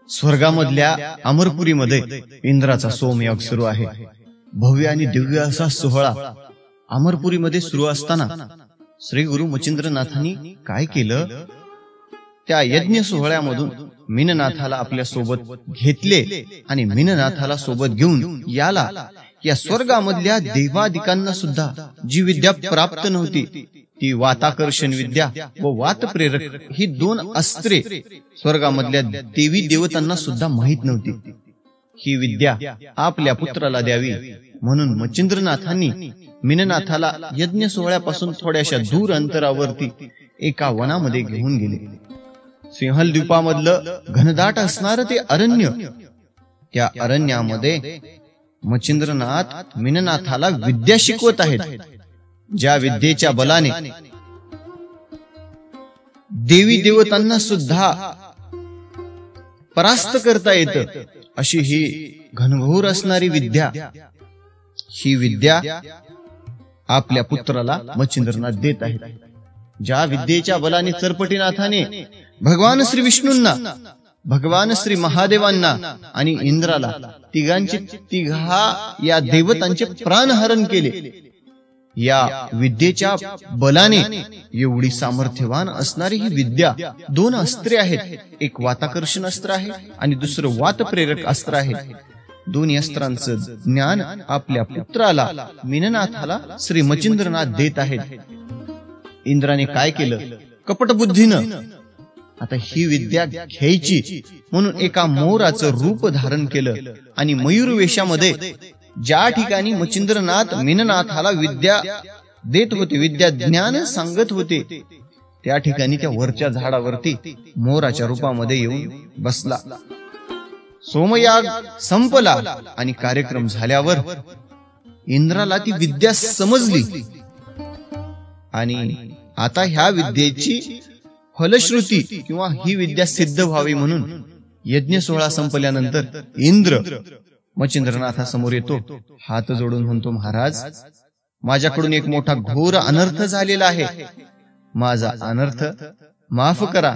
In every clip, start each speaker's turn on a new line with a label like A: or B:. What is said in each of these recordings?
A: स्वर्गामधल्या अमरपुरीमध्ये इंद्राचा सोमयाग सुरू आहे. भव्य आणि दिव्य असा सोहळा अमरपुरीमध्ये सुरू असताना श्री गुरु मच्छिंद्रनाथांनी काय केलं, त्या यज्ञ सोहळ्यामधून मीननाथाला आपल्या सोबत घेतले आणि मीननाथाला सोबत घेऊन या स्वर्गामधल्या देवादिकांना सुद्धा जी विद्या प्राप्त नव्हती, ती वाताकर्षण विद्या व वातप्रेरक ही 2 अस्त्रे स्वर्गामधल्या देवी देवतांना सुद्धा माहित नव्हती. ही विद्या आपल्या पुत्राला द्यावी म्हणून मच्छिंद्रनाथांनी मीननाथाला यज्ञ सोहळ्यापासून थोड्याशा दूर अंतरावरती एका वनामध्ये घेऊन गेले. सिंहल द्वीपामधलं घनदाट असणारं ते अरण्य, त्या अरण्यामध्ये मच्छिंद्रनाथ मीननाथाला विद्या शिकवत आहेत. ज्या विद्येच्या बलाने देवी देवतांना सुद्धा परास्त करता येतं, अशी ही घनघोर असणारी विद्या, ही विद्या आपल्या पुत्राला मच्छिंद्रनाथ देत आहेत. ज्या विद्येच्या बलाने चरपटीनाथाने भगवान श्री विष्णूंना, भगवान श्री महादेवांना आणि इंद्राला तिघा या देवतांचे प्राणहरण केले, या विद्येच्या बलाने एवढी सामर्थ्यवान असणारी ही विद्या 2 अस्त्रे आहेत. एक वाताकर्षण अस्त्र आहे आणि दुसरं वातप्रेरक अस्त्र आहे. 2 अस्त्रांचं ज्ञान आपल्या पुत्राला मीननाथाला श्री मच्छिंद्रनाथ देत आहेत. इंद्राने काय केलं, कपटबुद्धीनं आता ही विद्या घ्यायची म्हणून एका मोराचं रूप धारण केलं आणि मयूर वेशामध्ये ज्या ठिकाणी मच्छिंद्रनाथ मीननाथाला विद्या देत होते, विद्या ज्ञान सांगत होते, त्या ठिकाणी त्या वरच्या झाडावरती मोराच्या रूपामध्ये येऊन बसला. सोमयाग संपला आणि कार्यक्रम झाल्यावर इंद्राला ती विद्या समजली आणि आता ह्या विद्येची फलश्रुती किंवा ही विद्या सिद्ध व्हावी म्हणून यज्ञ सोहळा संपल्यानंतर इंद्र मच्छिंद्रनाथासमोर येतो, हात जोडून म्हणतो, महाराज, माझ्याकडून एक मोठा घोर अनर्थ झालेला आहे, माझा अनर्थ माफ करा.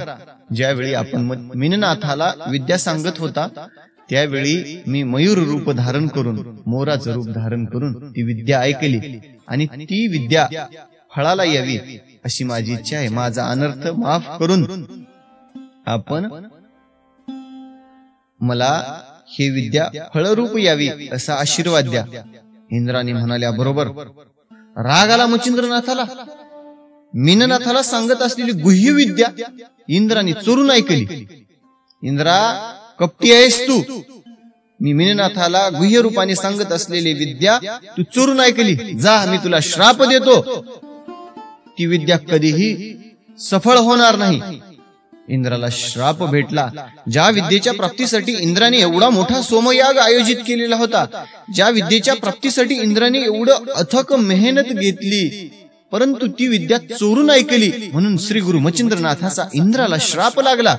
A: ज्यावेळी आपण मीननाथाला विद्या सांगत होता त्यावेळी मी मयूर रूप धारण करून, मोराचं रूप धारण करून ती विद्या ऐकली आणि ती विद्या फळाला यावी अशी माझी इच्छा आहे. माझा अनर्थ माफ करून आपण मला ही विद्या फळरूप यावी असा आशीर्वाद द्या. इंद्राने म्हणाल्या बरोबर. राग आला मच्छिंद्रनाथाला. मीननाथाला सांगत असलेली गुह्य विद्या इंद्राने चोरून ऐकली. इंद्रा, कपटी आहेस तू. मी मीननाथाला गुह्य रूपाने सांगत असलेली विद्या तू चोरून ऐकली. जा, मी तुला श्राप देतो. ती विद्या कधीही सफळ होणार नाही. इंद्राला श्राप भेटला. ज्या विद्येच्या प्राप्तीसाठी इंद्राने एवढा मोठा सोमयाग आयोजित केलेला होता, ज्या विद्येच्या प्राप्तीसाठी इंद्राने एवढं अथक मेहनत घेतली, परंतु ती विद्या चोरून ऐकली म्हणून श्री गुरु मच्छिंद्रनाथाचा इंद्राला श्राप लागला.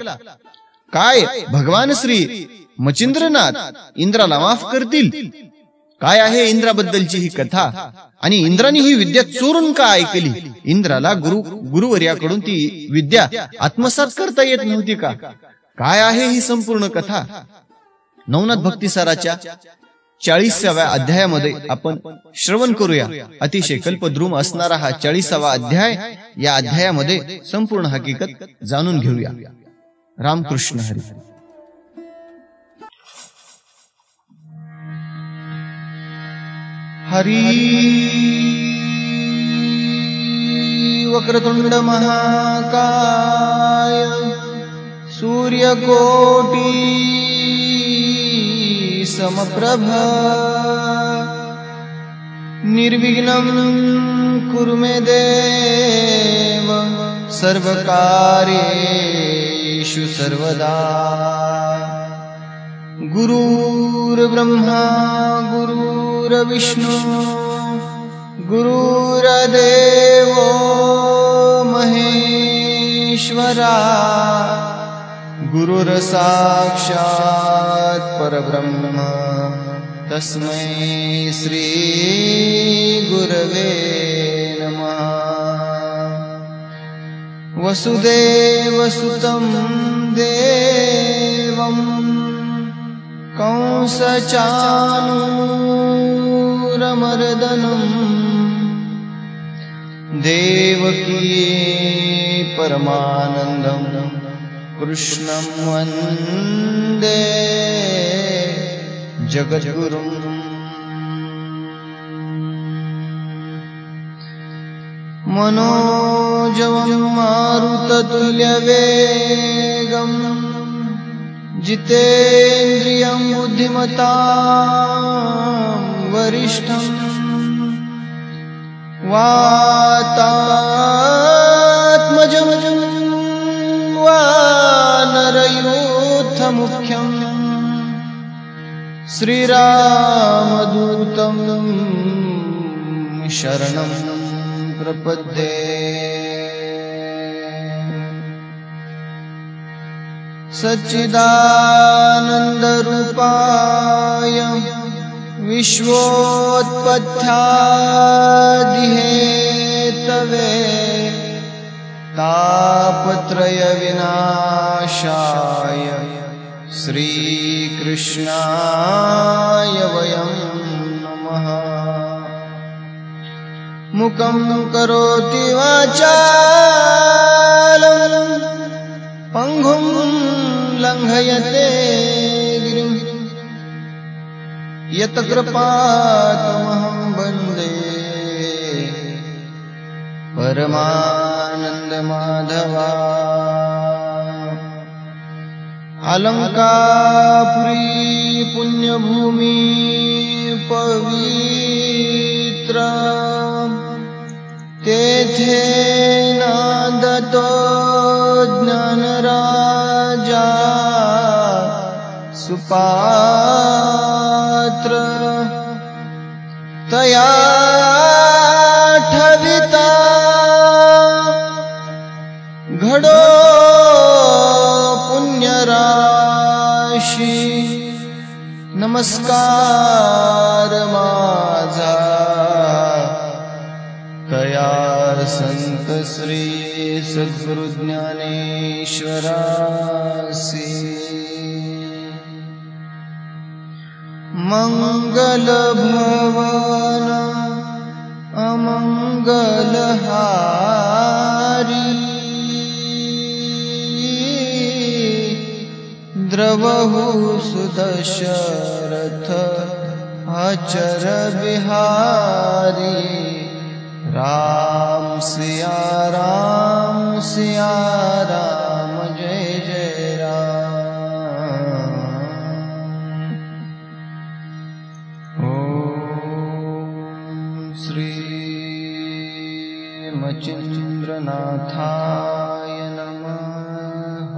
A: काय भगवान श्री मच्छिंद्रनाथ इंद्राला माफ करतील? काय आहे इंद्राबद्दलची ही कथा आणि इंद्राने ही विद्या चोरून का ऐकली? इंद्राला गुरुवर्याकडून ती विद्या आत्मसात करता येत नव्हती का? काय आहे ही संपूर्ण कथा? नवनाथ भक्तिसाराच्या 40व्या अध्यायामध्ये आपण श्रवण करूया. अतिशय कल्पद्रुम असणारा हा 40वा अध्याय. या अध्यायामध्ये संपूर्ण हकीकत जाणून घेऊया. रामकृष्ण हरी. हरी वक्रतुंड महाकाय सूर्यकोटी समप्रभ निर्विघ्नं कुरु मे देव सर्वकार्येषु सर्वदा. गुरुर्ब्रह्मा गुरुर्विष्णु गुरुर्देवो महेश्वरा. गुरुर्साक्षात् परब्रह्म तस्मै श्री गुरवे नमः. वसुदेवसुतं देवं कंसचानूरमर्दनम् देवकी परमानन्दं कृष्णं वन्दे जगद्गुरुम्। मनोजवं मारुततुल्यवेगं जितेन्द्रियं बुद्धिमतां वरिष्ठं वातात्मजं वानरयूथमुख्यं श्रीरामदूतं शरणं प्रपद्ये। सच्चिदानन्दरूपाय विश्वोत्पत्त्यादिहेतवे तापत्रयविनाशाय श्रीकृष्णाय वयं नमः। मुखं करोति वाचालं पंगुं लंघयते गिरिं यत्कृपातमहं वन्दे परमानन्दमाधवा। अलंकापुरी पुण्यभूमि पवित्र तेथे नादतो ज्ञानराजा सुपात्र तया ठविता घडो पुण्यराशी। नमस्कार माझा तया संत श्री सद्गुरु ज्ञानेश्वरासी। मंगल भवन अमंगलहारी द्रवहु सुदशरथ अचर बिहारी। राम सिया राम जय जय राम। ओम श्री मचिन्द्रनाथाय नमः।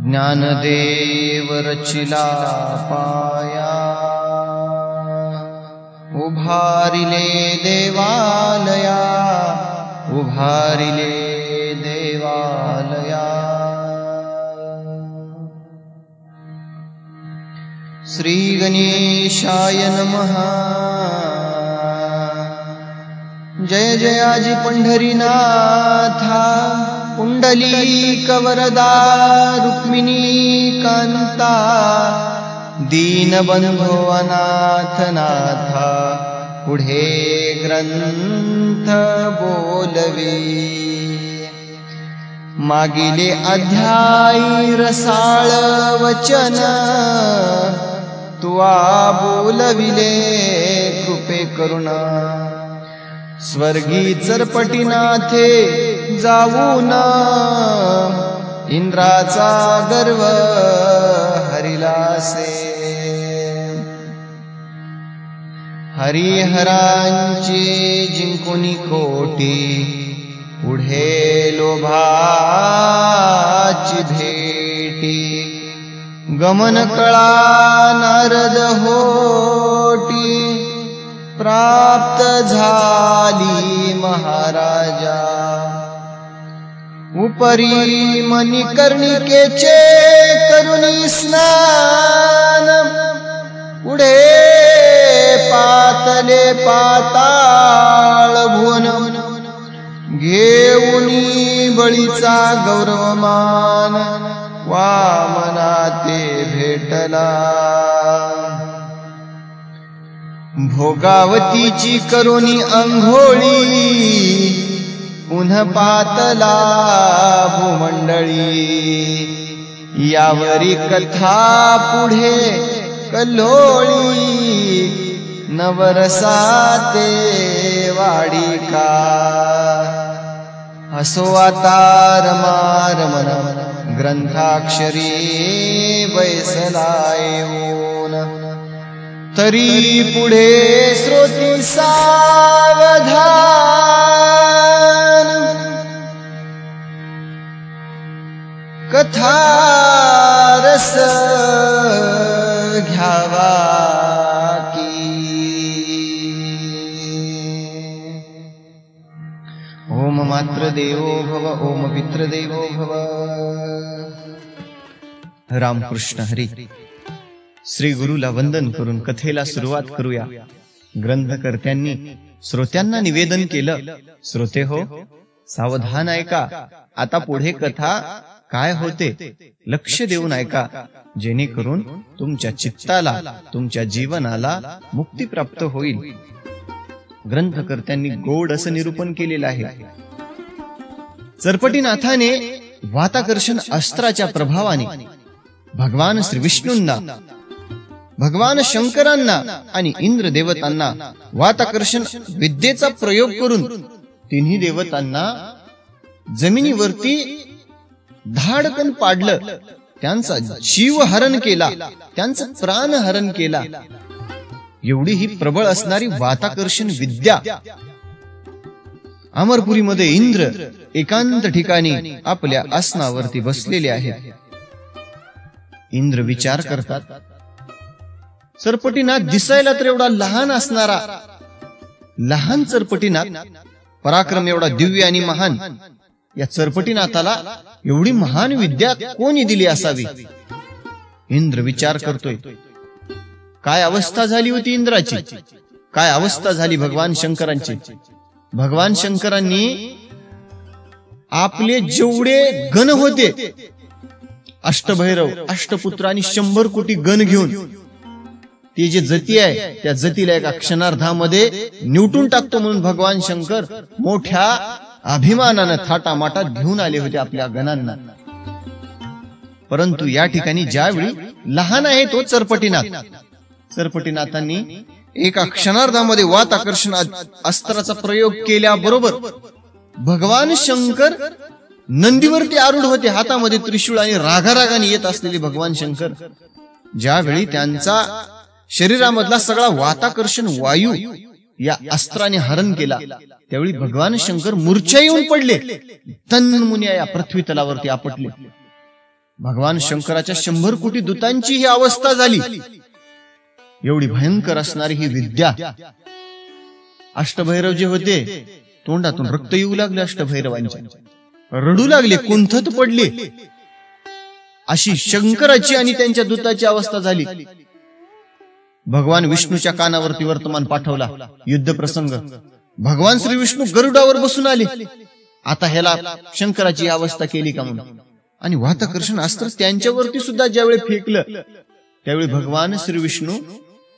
A: ज्ञानदेव रचिला पाया उभारिले देवालया उभारिले देवालया। श्री गणेशाय नमः। जय जयाजी पंढरीनाथा कुंडलीक वरदा रुक्मिणी कांता दीनबंधो अनाथ नाथा पुढे ग्रंथ बोलवी। मागिले अध्यायी रसाळ वचन तुआ बोलविले कृपे करुणा। स्वर्गी चरपटीनाथे जाऊन इंद्राचा गर्व हरिलासे। हरिहरांची जिंकुनी कोटी पुढे लोभाची भेटी। गमन कळा नारद होटी प्राप्त झाली महाराजा। उपरी मणिकर्णिकेचे करुणी स्नान पुढे पातले पाताळ भुवन घेऊ देऊनी बळीचा गौरवमान वामना ते भेटला भोगावतीची करुणी अंघोळी पुन्हा पातला भूमंडळी यावरी कथा पुढे कल्लोळी नवरसाते वाडी का हसो आता रमारमन ग्रंथाक्षरी बैसला येऊन तरी पुढे श्रोती सावधान कथा रस घ्यावा की ओम मात्र देवो भव ओम पितृ देवो भव रामकृष्ण हरी श्री गुरुला वंदन करून कथेला सुरुवात करूया ग्रंथकर्त्यांनी श्रोत्यांना निवेदन केलं श्रोते हो सावधान ऐका आता पुढे कथा काय होते लक्ष देऊन ऐका जेणेकरून तुमच्या चित्ताला तुमच्या जीवनाला मुक्ती प्राप्त होईल ग्रंथकर्त्यांनी गोड असं निरूपण केलेलं आहे चरपटीनाथाने वाताकर्षण अस्त्राच्या प्रभावाने भगवान श्री विष्णूंना भगवान शंकरांना आणि इंद्र देवतांना वाताकर्षण विद्येचा प्रयोग करून तिन्ही देवतांना जमिनीवरती धाडकन पाडलं त्यांचा जीव हरण केला त्यांचं प्राण हरण केला एवढी ही प्रबळ असणारी वाताकर्षण विद्या अमरपुरीमध्ये इंद्र एकांत ठिकाणी आपल्या आसनावरती बसलेले आहेत इंद्र विचार करतात चरपटीनाथ दिसायला तर एवढा लहान असणारा लहान चरपटीनाथ पराक्रम एवढा दिव्य आणि महान या चरपटीनाथाला एवढी महान विद्या कोणी दिली असावी इंद्र विचार करतोय काय अवस्था झाली होती इंद्राची काय अवस्था झाली भगवान शंकरांची भगवान शंकरांनी आपले जेवढे गण होते अष्टभैरव अष्टपुत्र आणि 100 कोटी गण घेऊन ती जी जती आहे त्या जतीला एका क्षणार्धामध्ये निवटून टाकतो म्हणून भगवान शंकर मोठ्या अभिमानानं थाटामाटात घेऊन आले होते आपल्या गणांना परंतु या ठिकाणी ज्यावेळी लहान आहे तो चरपटीनाथ चरपटीनाथांनी एका क्षणार्धामध्ये वाताकर्षण अस्त्राचा प्रयोग केल्याबरोबर भगवान शंकर नंदीवरती आरूढ होते हातामध्ये त्रिशूळ आणि रागारागाने येत असलेले भगवान शंकर ज्यावेळी त्यांचा शरीरामधला सगळा वाताकर्षण वायू या अस्त्राने हरण केला त्यावेळी भगवान शंकर मूर्छा येऊन पडले तन्मुन्या या पृथ्वी तलावरती आपटले भगवान शंकराच्या 100 कोटी दूतांची ही अवस्था झाली एवढी भयंकर असणारी ही विद्या अष्टभैरव जे होते तोंडातून रक्त येऊ लागले अष्टभैरवांच्या रडू लागले कुंठत पडले अशी शंकराची आणि त्यांच्या दूताची अवस्था झाली भगवान विष्णूच्या कानावरती वर्तमान पाठवला युद्ध प्रसंग भगवान श्री विष्णू गरुडावर बसून आले आता ह्याला शंकराची अवस्था केली का म्हणून आणि वाताकर्षण अस्त्र त्यांच्यावरती सुद्धा ज्यावेळी फेकलं त्यावेळी भगवान श्री विष्णू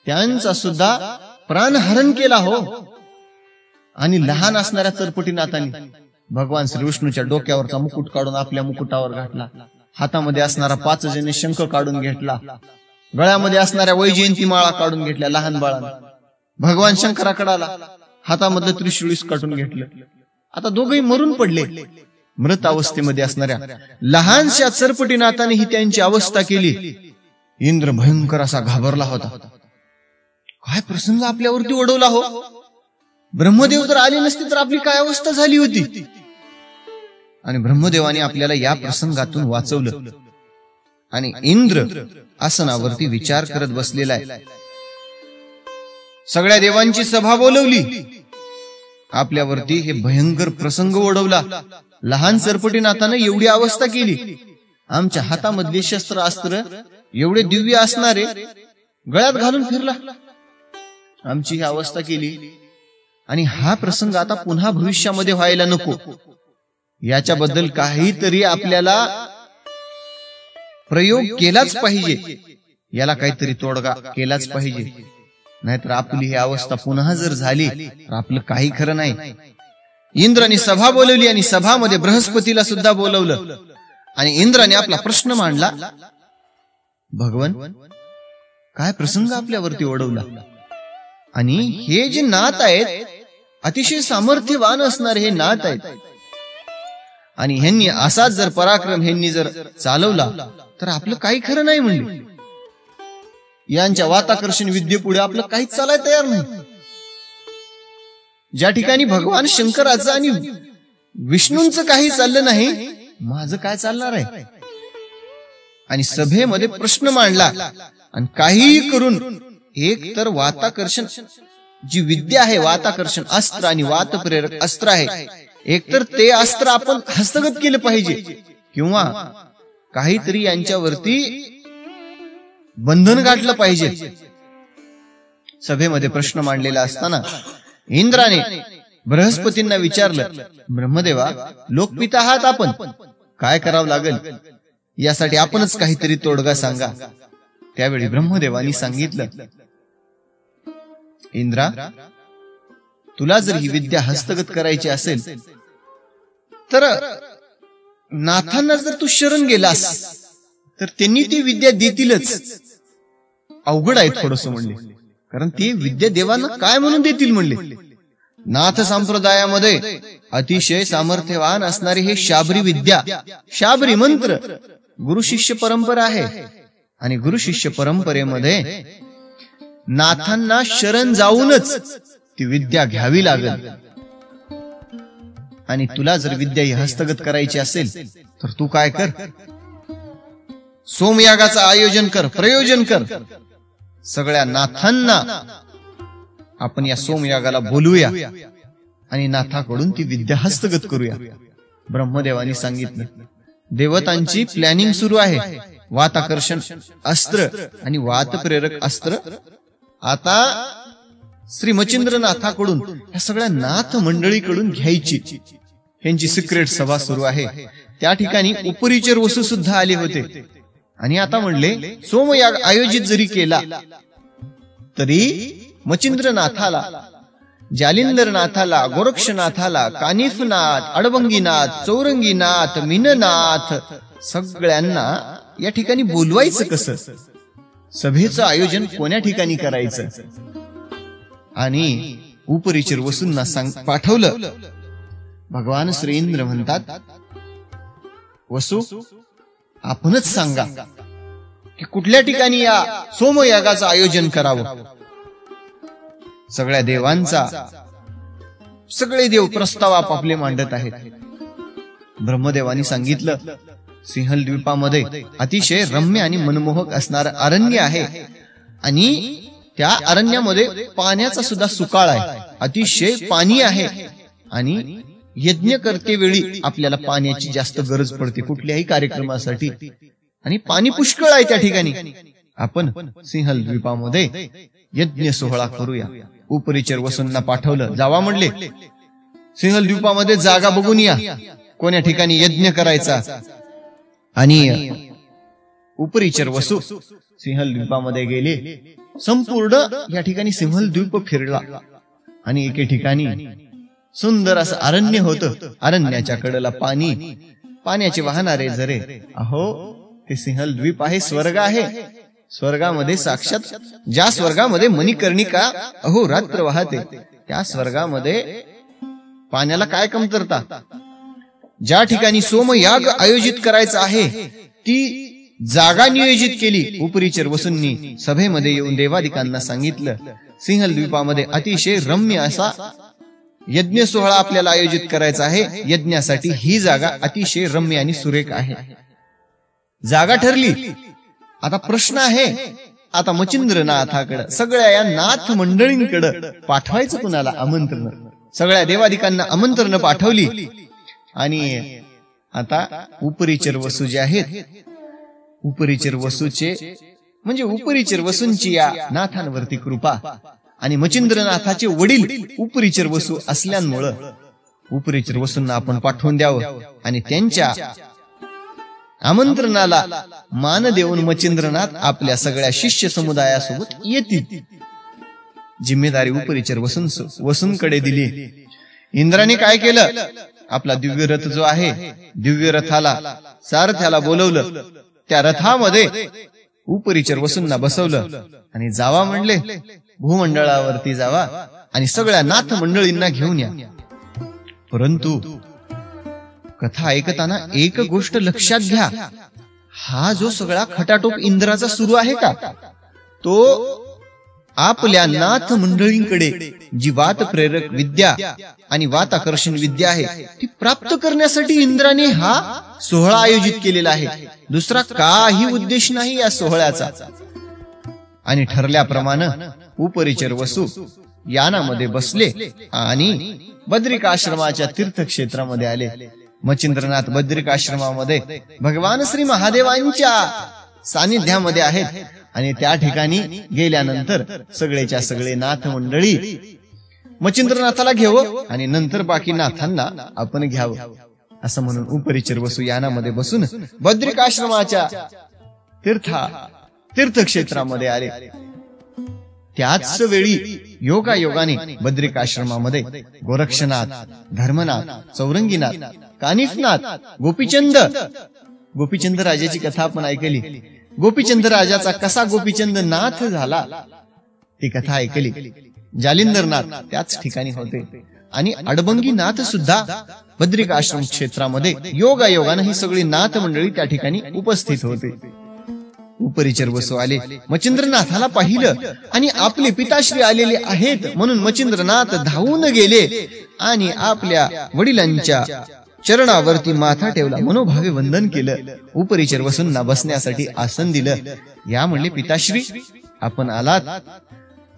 A: त्यांचा सुद्धा प्राणहरण केला हो आणि लहान असणाऱ्या चरपटीनाथांनी भगवान श्री विष्णूच्या डोक्यावरचा मुकुट काढून आपल्या मुकुटावर घातला हातामध्ये असणारा 5 जणी शंख काढून घेतला गळ्यामध्ये असणाऱ्या वैजयंती माळा काढून घेतल्या लहान बाळांना भगवान शंकराकडे आला हातामधलं त्रिशूळीस काढून घेतलं आता दोघेही मरून पडले मृत अवस्थेमध्ये असणाऱ्या लहानशा चरपटीनाथाने ही त्यांची अवस्था केली इंद्र भयंकर असा घाबरला होता काय प्रसंग आपल्यावरती ओढवला हो ब्रह्मदेव जर आले नसते तर आपली काय अवस्था झाली होती आणि ब्रह्मदेवाने आपल्याला या प्रसंगातून वाचवलं आणि इंद्र आसनावरती विचार करत बसलेला आहे सगळ्या देवांची सभा बोलवली आपल्यावरती हे भयंकर प्रसंग ओढवला लहान चरपटीनाथाने एवढी अवस्था केली आमच्या हातामधले शस्त्र अस्त्र एवढे दिव्य असणारे गळ्यात घालून फिरला आमची ही अवस्था केली आणि हा प्रसंग आता पुन्हा भविष्यामध्ये व्हायला नको याच्याबद्दल काहीतरी आपल्याला प्रयोग केलाच पाहिजे, याला काहीतरी तोडगा केलाच पाहिजे. नाहीतर आपली ही अवस्था पुन्हा जर झाली तर आपलं काही खरं नाही. इंद्राने सभा बोलवली आणि सभामध्ये बृहस्पतीला सुद्धा बोलवलं आणि इंद्राने आपला प्रश्न मांडला. भगवान, काय प्रसंग आपल्यावरती ओढवला आणि हे जे नाथ आहेत अतिशय सामर्थ्यवान असणारे हे नाथ आहेत आणि ह्यांनी असाच जर पराक्रम ह्यांनी जर चालवला तर आपलं काही खरं नाही म्हणले. यांच्या वाताकर्षण विद्येपुढे आपलं काहीच चालायला तयार नाही. ज्या ठिकाणी भगवान शंकराचं आणि विष्णूंचं काही चाललं नाही, माझं काय चालणार आहे. आणि सभेमध्ये प्रश्न मांडला आणि काहीही करून एक तर वाताकर्षण जी विद्या आहे, वाताकर्षण अस्त्र आणि वात प्रेरक अस्त्र आहे, एकतर ते अस्त्र आपण हस्तगत केलं पाहिजे किंवा काहीतरी यांच्यावरती बंधन गाठलं पाहिजे. सभेमध्ये प्रश्न मांडलेला असताना इंद्राने बृहस्पतींना विचारलं, ब्रह्मदेवा, लोकपिता आहात आपण, काय करावं लागेल यासाठी आपणच काहीतरी तोडगा सांगा. त्यावेळी ब्रह्मदेवानी सांगितलं, इंद्रा, तुला जर ही विद्या हस्तगत करायची असेल तर नाथांना जर तू शरण गेलास तर त्यांनी ती विद्या देतीलच. अवघड आहे थोडस म्हणले, कारण ती विद्या देवांना काय म्हणून देतील म्हणले. नाथ संप्रदायामध्ये अतिशय सामर्थ्यवान असणारी हे शाबरी विद्या, शाबरी मंत्र गुरु शिष्य परंपरा आहे आणि गुरु शिष्य परंपरेमध्ये नाथांना शरण जाऊनच ती विद्या घ्यावी लागेल. आणि तुला जर विद्या ही हस्तगत करायची असेल तर तू काय कर, सोमयागाचं आयोजन कर, प्रयोजन कर. सगळ्या नाथांना आपण या सोमयागाला बोलूया आणि नाथाकडून ती विद्या हस्तगत करूया. ब्रह्मदेवानी सांगितलं, देवतांची प्लॅनिंग सुरू आहे. वाताकर्षण अस्त्र आणि वात प्रेरक अस्त्र आता श्री मच्छिंद्रनाथाकडून या सगळ्या नाथ मंडळीकडून घ्यायची. यांची सिक्रेट सभा सुरू आहे. त्या ठिकाणी उपरिचर वसू सुद्धा आले होते आणि आता म्हणले, सोमयाग आयोजित जरी केला तरी मच्छिंद्रनाथाला, जालिंदरनाथाला, गोरक्षनाथाला, कानिफनाथ, अडबंगीनाथ, चौरंगीनाथ, मीननाथ सगळ्यांना या ठिकाणी बोलवायचं कसं, सभेचं आयोजन कोण्या ठिकाणी करायचं. आणि उपरिचर वसूंना पाठवलं. भगवान श्री इंद्र म्हणतात, वसू, आपणच सांगा की कुठल्या ठिकाणी या सोमयागाचं आयोजन करावं. सगळ्या देवांचा, सगळे देव प्रस्ताव आपापले मांडत आहेत. ब्रह्मदेवानी सांगितलं, सिंहल द्वीपामध्ये अतिशय रम्य आणि मनमोहक असणारं अरण्य आहे आणि त्या अरण्यामध्ये पाण्याचा सुद्धा सुकाळ आहे, अतिशय पाणी आहे आणि यज्ञ करते वेळी आपल्याला पाण्याची जास्त गरज पडते कुठल्याही कार्यक्रमासाठी आणि पाणी पुष्कळ आहे त्या ठिकाणी. आपण सिंहल द्वीपामध्ये यज्ञ सोहळा करूया. उपरिचर वसूंना पाठवलं, जावा म्हणले, सिंहल द्वीपामध्ये जागा बघून या कोण्या ठिकाणी यज्ञ करायचा. आणि उपरिचर वसू सिंहल द्वीपामध्ये गेले. संपूर्ण या ठिकाणी सिंहल द्वीप फिरला आणि एके ठिकाणी सुंदर असं अरण्य होतं. अरण्याच्या कडेला पाणी, पाण्याचे वाहणारे झरे. अहो, ते सिंहल द्वीप आहे, स्वर्ग आहे. स्वर्गामध्ये साक्षात, ज्या स्वर्गामध्ये मणिकर्णिका अहोरात्र वाहते, त्या स्वर्गामध्ये पाण्याला काय कमतरता. ज्या ठिकाणी सोमयाग आयोजित करायचा आहे ती जागा नियोजित केली. उपरिचर वसूंनी सभेमध्ये येऊन देवादिकांना सांगितलं, सिंहल द्वीपामध्ये अतिशय रम्य असा यज्ञ सोहळा आपल्याला आयोजित करायचा आहे. यज्ञासाठी ही जागा अतिशय रम्य आणि सुरेख आहे. जागा ठरली. आता प्रश्न आहे, आता मच्छिंद्रनाथाकडे, सगळ्या या नाथ मंडळींकडे पाठवायचं कुणाला आमंत्रण. सगळ्या देवादिकांना आमंत्रण पाठवली आणि आता उपरिचर वसू जे आहेत, उपरिचर वसूचे म्हणजे उपरिचर वसूंची या नाथांवरती कृपा आणि मच्छिंद्रनाथाचे वडील उपरिचर वसू असल्यामुळं उपरीचर वसूंना आपण पाठवून द्यावं आणि त्यांच्या आमंत्रणाला मान देऊन मच्छिंद्रनाथ आपल्या सगळ्या शिष्य समुदायासोबत येतील. जिम्मेदारी उपरीचर वसूंकडे दिली. इंद्राने काय केलं, आपला दिव्य रथ जो आहे, दिव्य रथाला सारथ्याला बोलवलं. त्या रथामध्ये उपरीचर वसूंना बसवलं आणि जावा म्हणले, भूमंडळावरती जावा आणि सगळ्या नाथ मंडळींना घेऊन या. परंतु कथा ऐकताना एक गोष्ट लक्षात घ्या, हा जो सगळा खटाटोप इंद्राचा सुरू आहे का, तो आपल्या नाथ मंडळींकडे जी वात प्रेरक विद्या आणि वात आकर्षण विद्या आहे ती प्राप्त करण्यासाठी इंद्राने हा सोहळा आयोजित केलेला आहे. दुसरा काही उद्देश नाही या सोहळ्याचा. आणि ठरल्याप्रमाणे उपरीचर वसू यानामध्ये बसले आणि बद्रिकाश्रमाच्या तीर्थक्षेत्रामध्ये आले. मच्छिंद्रनाथ बद्रिकाश्रमामध्ये भगवान श्री महादेवांच्या सानिध्यामध्ये आहेत आणि त्या ठिकाणी गेल्यानंतर सगळेच्या सगळे नाथ मंडळी मच्छिंद्रनाथाला घ्यावं आणि नंतर बाकी नाथांना आपण घ्यावं असं म्हणून उपरीचर वसू यानामध्ये बसून बद्रिकाश्रमाच्या तीर्थक्षेत्रामध्ये आले. त्याच वेळी योगायोगाने बद्रिकाश्रमामध्ये गोरक्षनाथ, धर्मनाथ, चौरंगीनाथ, कानिफनाथ, गोपीचंद राजाची कथा आपण ऐकली. गोपीचंद राजाचा कसा गोपीचंद नाथ झाला ती कथा ऐकली. जालिंदरनाथ त्याच ठिकाणी होते आणि अडबंगी नाथ सुद्धा बद्रिकाश्रम क्षेत्रामध्ये योगायोगाने ही सगळी नाथ मंडळी त्या ठिकाणी उपस्थित होते. उपरीचर वसू आले, मच्छिंद्रनाथाला पाहिलं आणि आपले पिताश्री आलेले आहेत म्हणून मच्छिंद्रनाथ धावून गेले आणि आपल्या वडिलांच्या चरणावरती माथा ठेवला, मनोभावे वंदन केलं. उपरीचर वसूंना बसण्यासाठी आसन दिलं. या म्हणले, पिताश्री आपण आलात,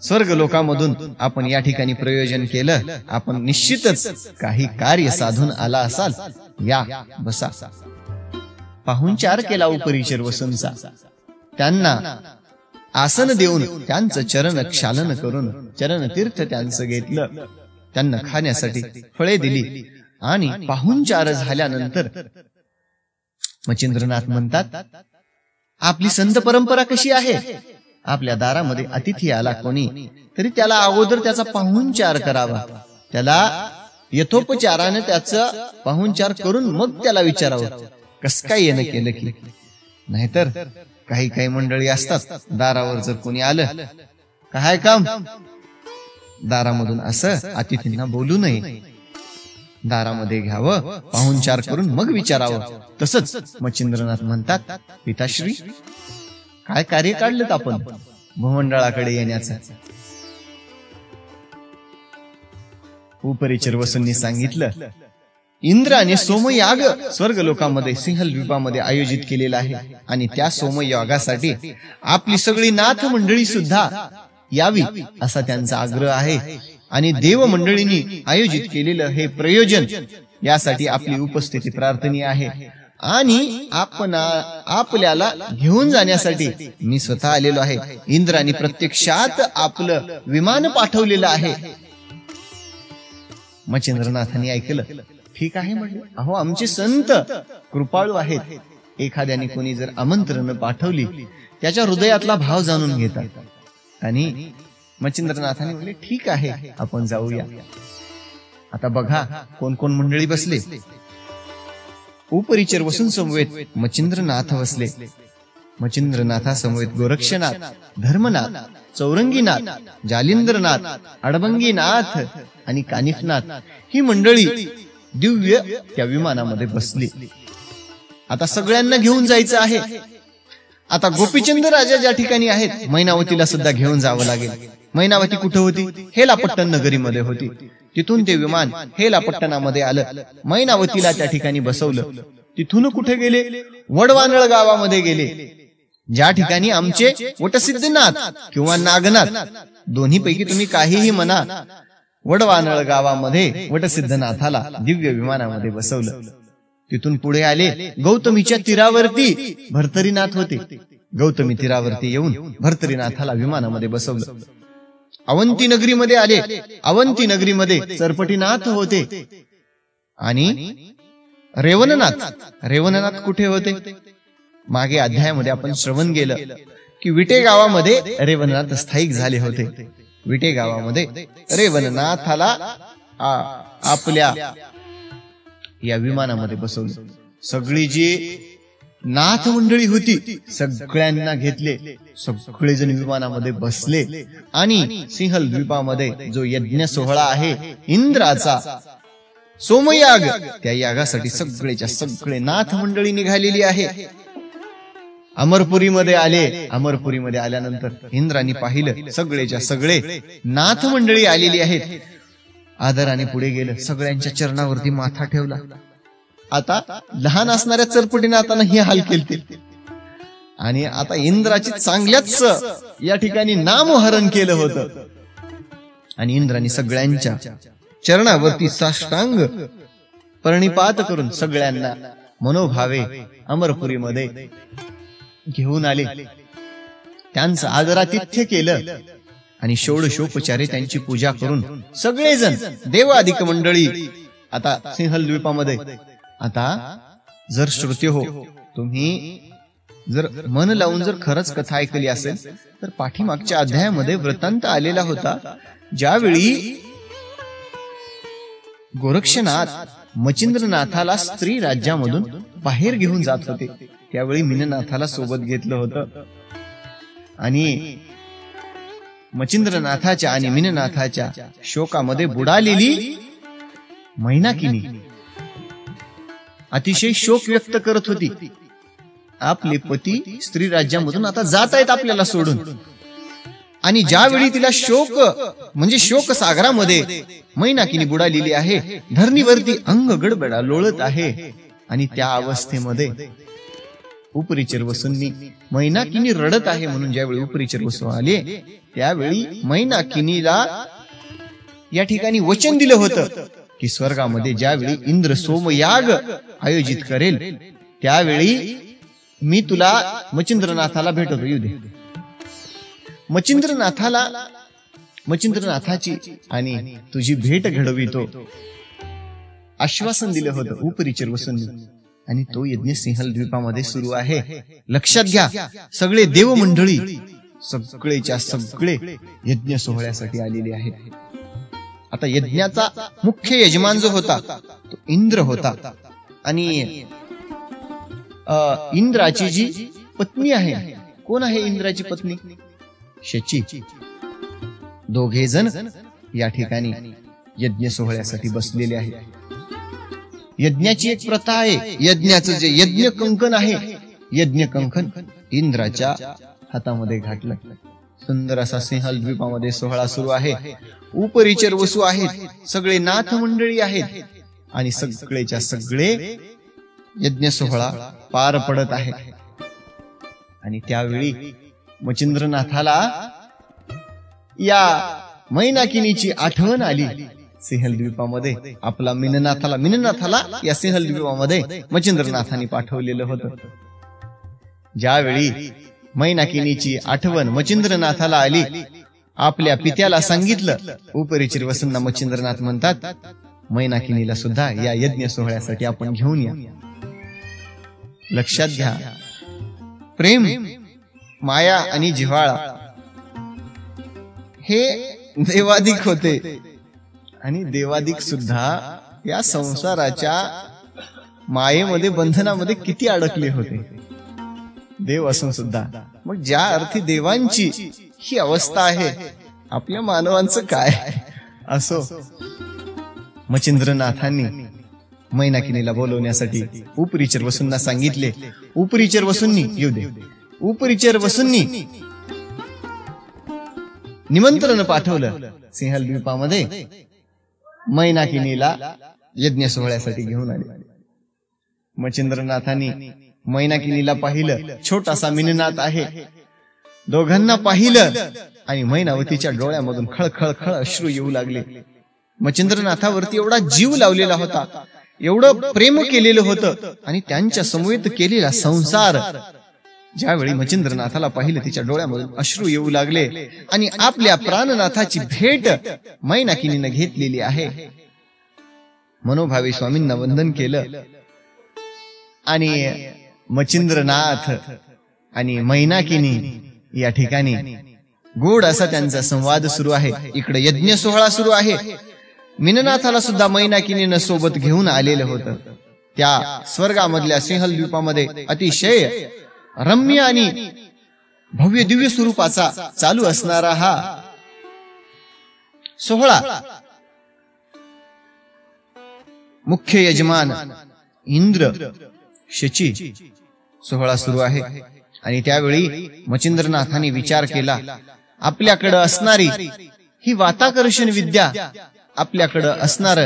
A: स्वर्ग लोकामधून आपण या ठिकाणी प्रयोजन केलं, आपण निश्चितच काही कार्य साधून आला असाल, या बसा. पाहुणचार केला उपरीचर वसूंचा. त्यांना आसन देऊन त्यांचं चरण क्षालन करून चरण तीर्थ त्यांचं घेतलं. त्यांना खाण्यासाठी फळे दिली आणि पाहुणचार झाल्यानंतर मच्छिंद्रनाथ म्हणतात, आपली संत परंपरा कशी आहे, आपल्या दारामध्ये अतिथी आला कोणी तरी त्याला अगोदर त्याचा पाहुणचार करावा, त्याला यथोपचाराने त्याचा पाहुणचार करून मग त्याला विचारावं कस काय येणं केलं की. नाहीतर काही काही मंडळी असतात, दारावर जर कोणी आलं, काय काम, दारामधून असं अतिथींना बोलू नये, दारामध्ये घ्यावं, पाहुणचार करून मग विचारावं. तसंच मच्छिंद्रनाथ म्हणतात, पिताश्री काय कार्य काढलं आपण भूमंडळाकडे येण्याचं. उपरीचर वसूंनी सांगितलं, इंद्राने सोमयाग स्वर्ग लोकांमध्ये सिंहलद्वीपामध्ये आयोजित केलेला आहे आणि त्या सोमयागासाठी आपली सगळी नाथ मंडळी सुद्धा यावी असा त्यांचा आग्रह आहे आणि देव मंडळींनी आयोजित केलेलं हे प्रयोजन यासाठी आपली उपस्थिती प्रार्थनीय आहे आणि आपण आपल्याला घेऊन जाण्यासाठी मी स्वतः आलेलो आहे. इंद्राने प्रत्यक्षात आपलं विमान पाठवलेलं आहे. मच्छिंद्रनाथांनी ऐकलं, ठीक आहे म्हटले, अहो आमचे संत कृपाळू आहेत, एखाद्याने कोणी जर आमंत्रण पाठवली त्याच्या हृदयातला भाव जाणून घेतात. आणि मच्छिंद्रनाथांनी म्हणले, ठीक आहे आपण जाऊया. आता बघा कोण कोण मंडळी बसले. उपरीचर वसून समवेत मच्छिंद्रनाथ बसले. मच्छिंद्रनाथा समवेत गोरक्षनाथ, धर्मनाथ, चौरंगीनाथ, जालिंदरनाथ, अडबंगीनाथ आणि कानिफनाथ ही मंडळी दिव्य त्या विमानामध्ये बसली. आता सगळ्यांना घेऊन जायचं आहे. आता गोपीचंद राजा ज्या ठिकाणी आहेत, मैनावतीला सुद्धा घेऊन जावं लागेल. मैनावती कुठे होती? हेलापट्टण नगरीमध्ये होती. तिथून ते विमान हेलापट्टणामध्ये आलं. मैनावतीला त्या ठिकाणी बसवलं. तिथून कुठे गेले? वडवानळ गावामध्ये गेले, ज्या ठिकाणी आमचे वटसिद्धनाथ किंवा नागनाथ, दोन्ही पैकी तुम्ही काहीही म्हणा, वडवानळ गावामध्ये वटसिद्धनाथाला दिव्य विमानामध्ये बसवलं. तिथून पुढे आले गौतमीच्या तीरावरती भर्तरीनाथ होते. गौतमी तीरावरती येऊन भर्तरीनाथाला विमानामध्ये बसवलं. अवंती नगरीमध्ये आले. अवंती नगरीमध्ये चरपटीनाथ होते. आणि रेवणनाथ कुठे होते? मागे अध्यायामध्ये आपण श्रवण केलं की विटे गावामध्ये रेवणनाथ स्थायिक झाले होते. विटे गावामध्ये रेवणनाथाला आपल्या या विमानामध्ये बसवलं. सगळी जी नाथ मंडळी होती सगळ्यांना घेतले, सगळेजण विमानामध्ये बसले आणि सिंहल द्वीपामध्ये जो यज्ञ सोहळा आहे इंद्राचा सोमयाग, त्या यागासाठी सगळेच्या सगळे नाथ मंडळी निघालेली आहे. अमरपुरीमध्ये आले. अमरपुरीमध्ये आल्यानंतर इंद्राने पाहिलं सगळेच्या सगळे नाथ मंडळी आलेली आहेत. आदराने पुढे गेलं, सगळ्यांच्या चरणावरती माथा ठेवला. आता लहान असणाऱ्या चरपटीनाथानं हे हाल केले आणि आता इंद्राची चांगल्याच या ठिकाणी नामहरण केलं होतं. आणि इंद्राने सगळ्यांच्या चरणावरती साष्टांग प्रणिपात करून सगळ्यांना मनोभावे अमरपुरीमध्ये घेऊन आले. त्यांचं आदरातिथ्य केलं आणि षोडशोपचारे त्यांची पूजा करून सगळेजण देवाधिक मंडळी आता सिंहल द्वीपामध्ये. आता जर श्रोते हो, तुम्ही जर मन लावून जर खरंच कथा ऐकली असेल तर पाठीमागच्या अध्यायामध्ये वृत्तांत आलेला होता. ज्यावेळी गोरक्षनाथ मच्छिंद्रनाथाला स्त्री राज्यामधून बाहेर घेऊन जात होते, त्यावेळी मीननाथाला सोबत घेतलं होतं. आणि मच्छिंद्रनाथाच्या आणि मीननाथाच्या शोकामध्ये बुडालेली मैनाकिनी अतिशय शोक व्यक्त करत होती. आपले पती स्त्री राज्यामधून आता जात आहेत आपल्याला सोडून. आणि ज्यावेळी तिला शोक म्हणजे शोक सागरामध्ये मैनाकिनी बुडालेली आहे, धरणीवरती अंग गडबडा लोळत आहे. आणि त्या अवस्थेमध्ये उपरीचर वसूंनी मैनाकिनी रडत आहे म्हणून ज्यावेळी उपरीचर वसू आले त्यावेळी मैनाकिनीला या ठिकाणी वचन दिलं होतं की स्वर्गामध्ये ज्यावेळी इंद्र सोमयाग आयोजित करेल त्यावेळी मी तुला मच्छिंद्रनाथाला भेटतो, येऊ दे. मच्छिंद्रनाथाची आणि तुझी भेट घडवितो आश्वासन दिलं होतं उपरीचर वसूंनी. आणि तो यज्ञ सिंहल द्वीपामध्ये सुरू आहे. लक्षात घ्या, सगळे देव मंडळी सगळेच्या सगळे यज्ञ सोहळ्यासाठी आलेले आहेत. आता यज्ञाचा मुख्य यजमान जो होता तो इंद्र होता. आणि इंद्राची जी पत्नी आहे, कोण आहे इंद्राची पत्नी? शची. दोघे जण या ठिकाणी यज्ञ सोहळ्यासाठी बसलेले आहेत. यज्ञाची एक प्रथा आहे. यज्ञाचं जे यज्ञ कंकण आहे, यज्ञ कंकण इंद्राच्या हातामध्ये घातलं. सुंदर असा सिंहल द्वीपामध्ये सोहळा सुरू आहे. उपरीचर वसू आहेत, सगळे नाथ मंडळी आहेत आणि सगळेच्या सगळे यज्ञ सोहळा पार पडत आहे. आणि त्यावेळी मच्छिंद्रनाथाला या मैनाकिनीची आठवण आली. सिंहल द्वीपामध्ये आपला मीननाथाला या सिंहल द्वीपामध्ये मच्छिंद्रनाथांनी पाठवलेलं होतं. ज्यावेळी मैनाकिनीची आठवण मच्छिंद्रनाथाला आली, आपल्या पित्याला सांगितलं. उपरीचर वसूंना मच्छिंद्रनाथ म्हणतात, मैनाकिनीला सुद्धा या यज्ञ सोहळ्यासाठी आपण घेऊन या. लक्षात घ्या, प्रेम, माया आणि जिव्हाळा हे देवाधिक होते. आणि देवाधिक सुद्धा या संसाराच्या मायेमध्ये बंधनामध्ये किती अडकले होते देव असून सुद्धा. मग ज्या अर्थी देवांची ही अवस्था आहे, आपल्या मानवांचं काय असो. मच्छिंद्रनाथांनी मैनाकिनीला बोलवण्यासाठी उपरीचर वसूंना सांगितले. उपरीचर वसूंनी येऊ दे. उपरीचर वसूंनी निमंत्रण पाठवलं सिंहल द्वीपामध्ये. मैनाकिनीला यज्ञ सोहळ्यासाठी घेऊन आले. मच्छिंद्रनाथांनी मैनाकिनीला पाहिलं. छोटासा मीननाथ आहे. दोघांना पाहिलं आणि मैनावतीच्या डोळ्यामधून खळखळ अश्रू येऊ लागले. मच्छिंद्रनाथावरती एवढा जीव लावलेला होता, एवढं प्रेम केलेलं होतं आणि त्यांच्या समवेत केलेला संसार. ज्यावेळी मच्छिंद्रनाथाला पाहिलं तिच्या डोळ्यामधून अश्रू येऊ लागले. आणि आपल्या प्राणनाथाची भेट मैनाकिनीनं घेतलेली आहे. मनोभावे स्वामींना वंदन केलं आणि मच्छिंद्रनाथ आणि मैनाकिनी या ठिकाणी गोड असा त्यांचा संवाद सुरू आहे. इकडे यज्ञ सोहळा सुरू आहे. मीननाथाला सुद्धा मैनाकिनीनं सोबत घेऊन आलेलं होतं. त्या स्वर्गामधल्या सिंहल द्वीपामध्ये अतिशय रम्य आणि भव्य दिव्य स्वरूपाचा चालू असणारा हा सोहळा. मुख्य यजमान इंद्र शची सोहळा सुरू आहे. आणि त्यावेळी मच्छिंद्रनाथाने विचार केला, आपल्याकडे असणारी ही वाताकर्षण विद्या, आपल्याकडे असणार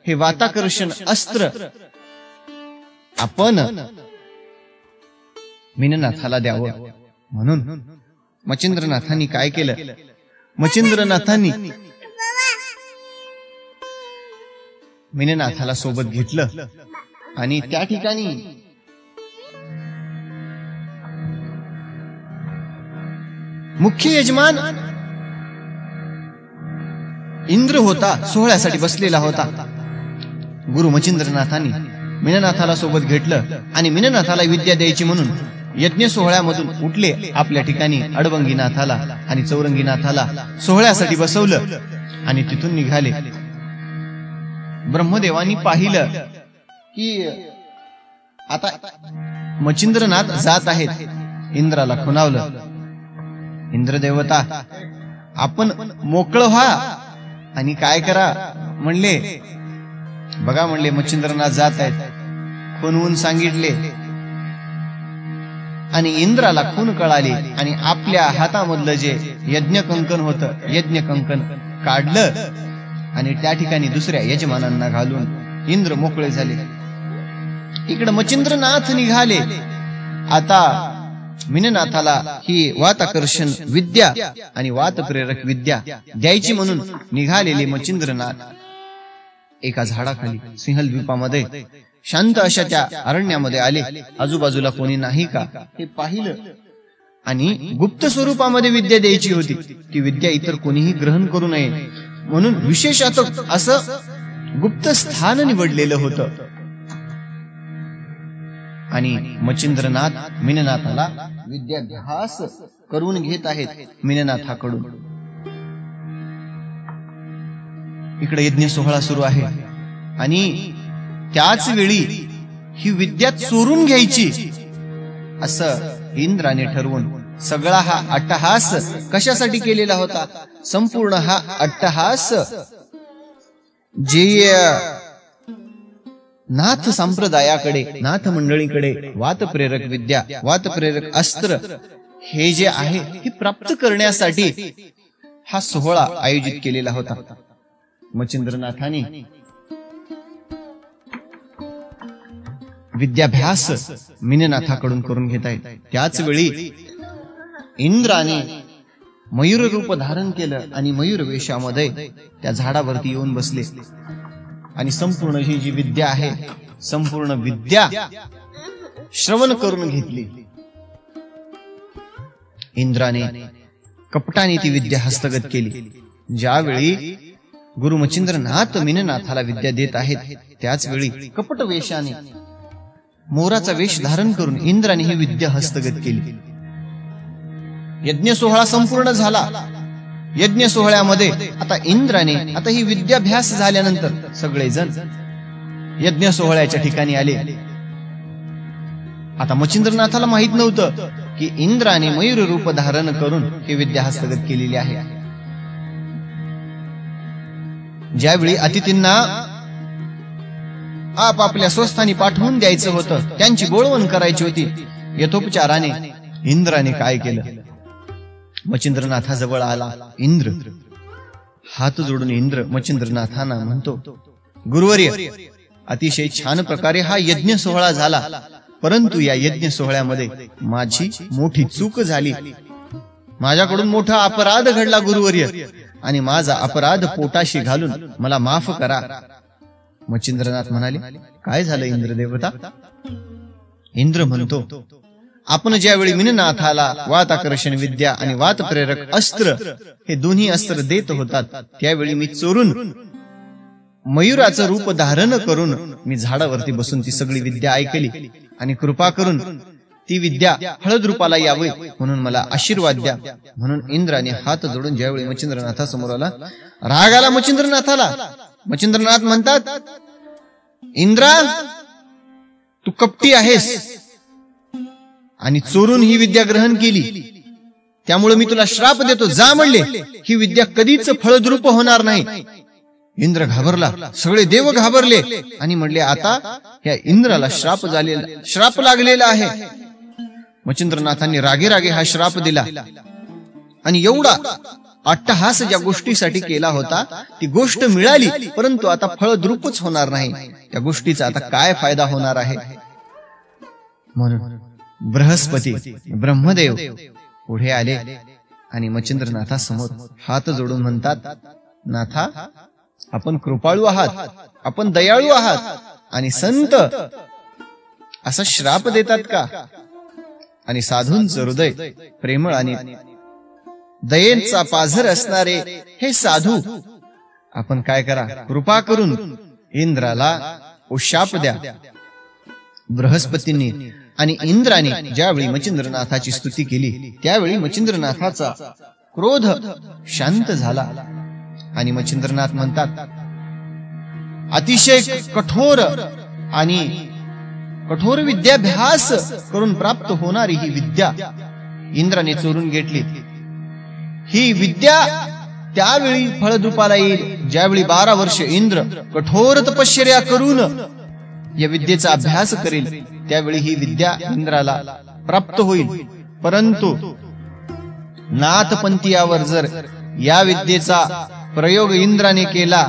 A: हे वाताकर्षण अस्त्र आपण मीननाथाला द्यावं. म्हणून मच्छिंद्रनाथांनी काय केलं, मच्छिंद्रनाथांनी मीननाथाला सोबत घेतलं आणि त्या ठिकाणी मुख्य यजमान इंद्र होता, सोहळ्यासाठी बसलेला होता. गुरु मच्छिंद्रनाथांनी मीननाथाला सोबत घेतलं आणि मीननाथाला विद्या द्यायची म्हणून यज्ञ सोहळ्यामधून उठले. आपल्या ठिकाणी अडबंगीनाथाला आणि चौरंगीनाथाला सोहळ्यासाठी बसवलं आणि तिथून निघाले. ब्रह्मदेवानी पाहिलं की आता मच्छिंद्रनाथ जात आहेत. इंद्राला खुणावलं, इंद्रदेवता आपण मोकळं व्हा आणि काय करा म्हणले. बघा म्हणले मच्छिंद्रनाथ जात आहेत, खुणवून सांगितले आणि इंद्राला खून कळाली आणि आपल्या हातामधलं जे यज्ञ कंकण होतं, यज्ञ कंकण काढलं आणि त्या ठिकाणी दुसऱ्या यजमानांना घालून इंद्र मोकळे झाले. इकडे मच्छिंद्रनाथ निघाले. आता मीननाथाला ही वाताकर्षण विद्या आणि वात प्रेरक विद्या द्यायची म्हणून निघालेले मच्छिंद्रनाथ एका झाडाखाली सिंहल द्वीपामध्ये शांत अशा त्या अरण्यामध्ये आले. आजूबाजूला कोणी नाही का हे पाहिलं आणि गुप्त स्वरूपामध्ये विद्या द्यायची होती. ती विद्या इतर कोणीही ग्रहण करू नये म्हणून विशेष असं गुप्त स्थान निवडलेलं होतं. आणि मच्छिंद्रनाथ मीननाथाला विद्याभ्यास करून घेत आहेत मीननाथाकडून. इकडे यज्ञ सोहळा सुरू आहे आणि त्याच वेळी ही विद्या चोरून घ्यायची असं इंद्राने ठरवून सगळा हा अट्टहास कशासाठी केलेला होता. संपूर्ण हा अट्टहास जे नाथ संप्रदायाकडे, नाथ मंडळीकडे वातप्रेरक विद्या, वातप्रेरक अस्त्र हे जे आहे हे प्राप्त करण्यासाठी हा सोहळा आयोजित केलेला होता. मच्छिंद्रनाथांनी विद्याभ्यास मीननाथाकडून करून घेत आहेत. त्याच वेळी इंद्राने मयूर रूप धारण केलं आणि मयूर वेशामध्ये त्या झाडावरती येऊन बसले आणि संपूर्ण ही जी विद्या आहे, संपूर्ण विद्या श्रवण करून घेतली. इंद्राने कपटाने ती विद्या हस्तगत केली. ज्यावेळी गुरु मच्छिंद्रनाथ मीननाथाला विद्या देत आहेत त्याच वेळी कपट वेशाने मोराचा वेश धारण करून इंद्राने ही विद्या हस्तगत केली. यज्ञ सोहळा संपूर्ण झाला. यज्ञ सोहळ्यामध्ये आता इंद्राने आता ही विद्याभ्यास झाल्यानंतर सगळेजण यज्ञ सोहळ्याच्या ठिकाणी आले. आता मच्छिंद्रनाथाला माहित नव्हतं की इंद्राने मयूर रूप धारण करून ही विद्या हस्तगत केलेली आहे. ज्यावेळी अतिथींना आपापल्या स्वस्थानी पाठवून द्यायचं होतं, त्यांची बोळवण करायची होती, यथोपचाराने इंद्राने काय केलं, मच्छिंद्रनाथाजवळ आला. इंद्र हात जोडून इंद्र मच्छिंद्रनाथांना म्हणतो, गुरुवर्य अतिशय छान प्रकारे हा यज्ञ सोहळा झाला, परंतु या यज्ञ सोहळ्यामध्ये माझी मोठी चूक झाली, माझ्याकडून मोठा अपराध घडला गुरुवर्य, आणि माझा अपराध पोटाशी घालून मला माफ करा. मच्छिंद्रनाथ म्हणाले, काय झालं इंद्रदेवता? इंद्र म्हणतो, आपण ज्यावेळी मीननाथाला वाताकर्षण विद्या आणि वात प्रेरक अस्त्र हे दोन्ही अस्त्र देत होतात, त्यावेळी मी चोरून मयुराचं रूप धारण करून मी झाडावरती बसून ती सगळी विद्या ऐकली आणि कृपा करून ती विद्या हळद रूपाला यावी म्हणून मला आशीर्वाद द्या. म्हणून इंद्राने हात जोडून ज्यावेळी मच्छिंद्रनाथासमोर आला, राग आला मच्छिंद्रनाथाला. मच्छिंद्रनाथ म्हणतात, इंद्रा तू कपटी आहेस आणि चोरून ही विद्या ग्रहण केली, त्यामुळे मी तुला श्राप देतो. जा म्हणले, ही विद्या कधीच फळद्रूप होणार नाही. इंद्र घाबरला, सगळे देव घाबरले आणि म्हणले, आता या इंद्राला श्राप लागलेला आहे. मच्छिंद्रनाथांनी रागे रागे हा श्राप दिला आणि एवढा अट्टहास ज्या गोष्टीसाठी केला होता ती गोष्ट मिळाली, परंतु आता फळद्रूपच होणार नाही. त्या गोष्टीचा आता काय फायदा होणार आहे. म्हणून बृहस्पती ब्रह्मदेव पुढे आले आणि मच्छिंद्रनाथासमोर हात जोडून म्हणतात, नाथा आपण कृपाळू आहात, आपण दयाळू आहात आणि संत असा श्राप देतात का. आणि साधूंचं हृदय प्रेमळ आणि दयेचा पाझर असणारे हे साधू, आपण काय करा, कृपा करून इंद्राला शाप द्या. बृहस्पतींनी आणि इंद्राने ज्यावेळी मच्छिंद्रनाथाची स्तुती केली त्यावेळी मच्छिंद्रनाथाचा क्रोध शांत झाला आणि मच्छिंद्रनाथ म्हणतात, अतिशय कठोर विद्याभ्यास करून प्राप्त होणारी ही विद्या इंद्राने चोरून घेतली. ही विद्या त्यावेळी फळद्रूपाला येईल ज्यावेळी 12 वर्ष इंद्र कठोर तपश्चर्या करून या विद्येचा अभ्यास करेल, त्यावेळी ही विद्या इंद्राला प्राप्त होईल. परंतु नाथपंथीयावर जर या विद्येचा प्रयोग इंद्राने केला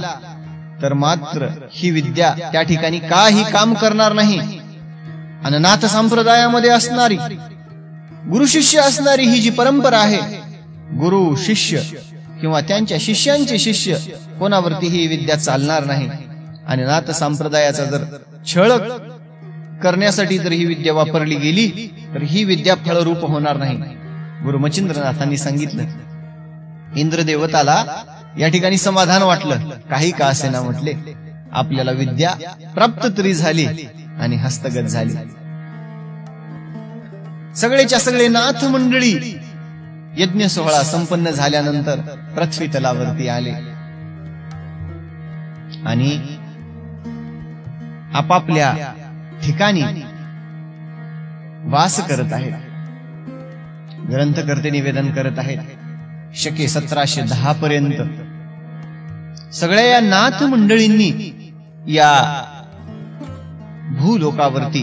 A: तर मात्र ही विद्या त्या ठिकाणी काही काम करणार नाही. आणि नाथ संप्रदायामध्ये असणारी गुरु शिष्य असणारी ही जी परंपरा आहे, गुरु शिष्य किंवा त्यांच्या शिष्यांचे शिष्य कोणावरती ही विद्या चालणार नाही. आणि नाथ संप्रदायाचा जर छळ करण्यासाठी जर ही विद्या वापरली गेली तर ही विद्या फळरूप होणार नाही. गुरु मच्छिंद्रनाथांनी सांगितलं. इंद्रदेवताला या ठिकाणी समाधान वाटलं, काही का असेना म्हटले, आपल्याला विद्या प्राप्त तरी झाली आणि हस्तगत झाली. सगळेच्या सगळे नाथ मंडळी यज्ञ सोहळा संपन्न झाल्यानंतर पृथ्वी तलावरती आले आणि आपापल्या ठिकाणी वास करत आहेत. ग्रंथकर्ते निवेदन करत आहेत, शके 1710 पर्यंत सगळ्या या नाथ मंडळींनी या भूलोकावरती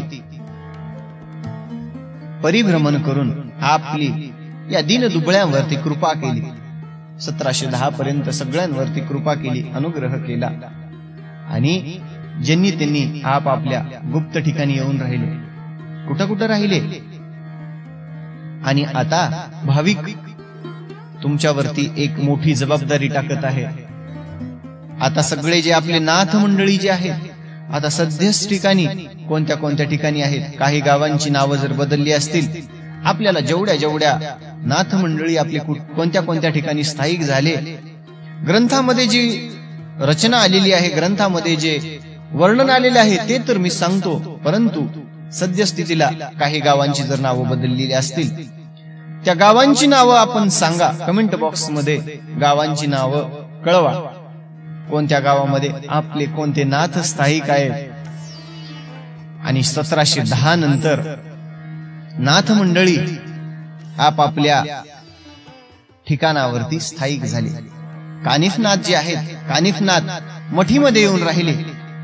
A: परिभ्रमण करून आपली या दीनदुबळ्यांवरती कृपा केली. 1710 पर्यंत सगळ्यांवरती कृपा केली, अनुग्रह केला आणि ज्यांनी त्यांनी आपापल्या गुप्त ठिकाणी येऊन राहिले. कुठं कुठं राहिले. आणि आता भाविक तुमच्यावरती एक मोठी जबाबदारी टाकत आहे. आता सगळे जे आपले नाथ मंडळी जे आहेत, आता सध्याच ठिकाणी कोणत्या कोणत्या ठिकाणी आहेत, काही गावांची नावं जर बदलली असतील, आपल्याला जेवढ्या नाथ मंडळी आपले कोणत्या कोणत्या ठिकाणी स्थायिक झाले, ग्रंथामध्ये जी रचना आलेली आहे, ग्रंथामध्ये जे वर्णन आलेले आहे ते तर मी सांगतो, परंतु सद्यस्थितीला काही गावांची जर नावं बदललेली असतील, त्या गावांची नावं आपण सांगा. कमेंट बॉक्स मध्ये गावांची नावं कळवा, कोणत्या गावामध्ये आपले कोणते नाथ स्थायिक आहेत. आणि 1710 नंतर नाथ मंडळी आपापल्या ठिकाणावरती स्थायिक झाले. कानिफनाथ जे आहेत, कानिफनाथ मठीमध्ये येऊन राहिले.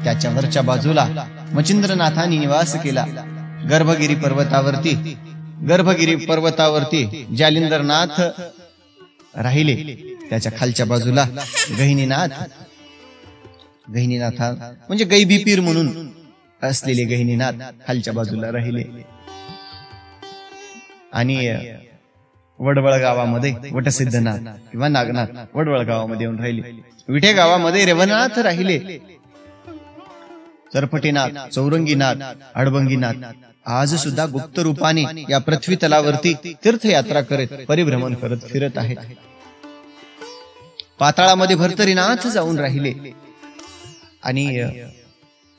A: त्याच्यावरच्या बाजूला मच्छिंद्रनाथांनी निवास केला. गर्भगिरी पर्वतावरती जालिंदरनाथ राहिले. त्याच्या खालच्या बाजूला गहिनीनाथ म्हणजे गैबीपीर म्हणून असलेले गहिनीनाथ खालच्या बाजूला राहिले. आणि वडवळ गावामध्ये वटसिद्धनाथ किंवा नागनाथ वडवळ गावामध्ये येऊन राहिले. विठे गावामध्ये रेवनाथ राहिले. चरपटीनाथ, चौरंगीनाथ, अडबंगीनाथ आज सुद्धा गुप्त रूपाने या पृथ्वी तलावरती तीर्थयात्रा करत परिभ्रमण करत फिरत आहेत. पाताळामध्ये भर्तरीनाथ जाऊन राहिले. आणि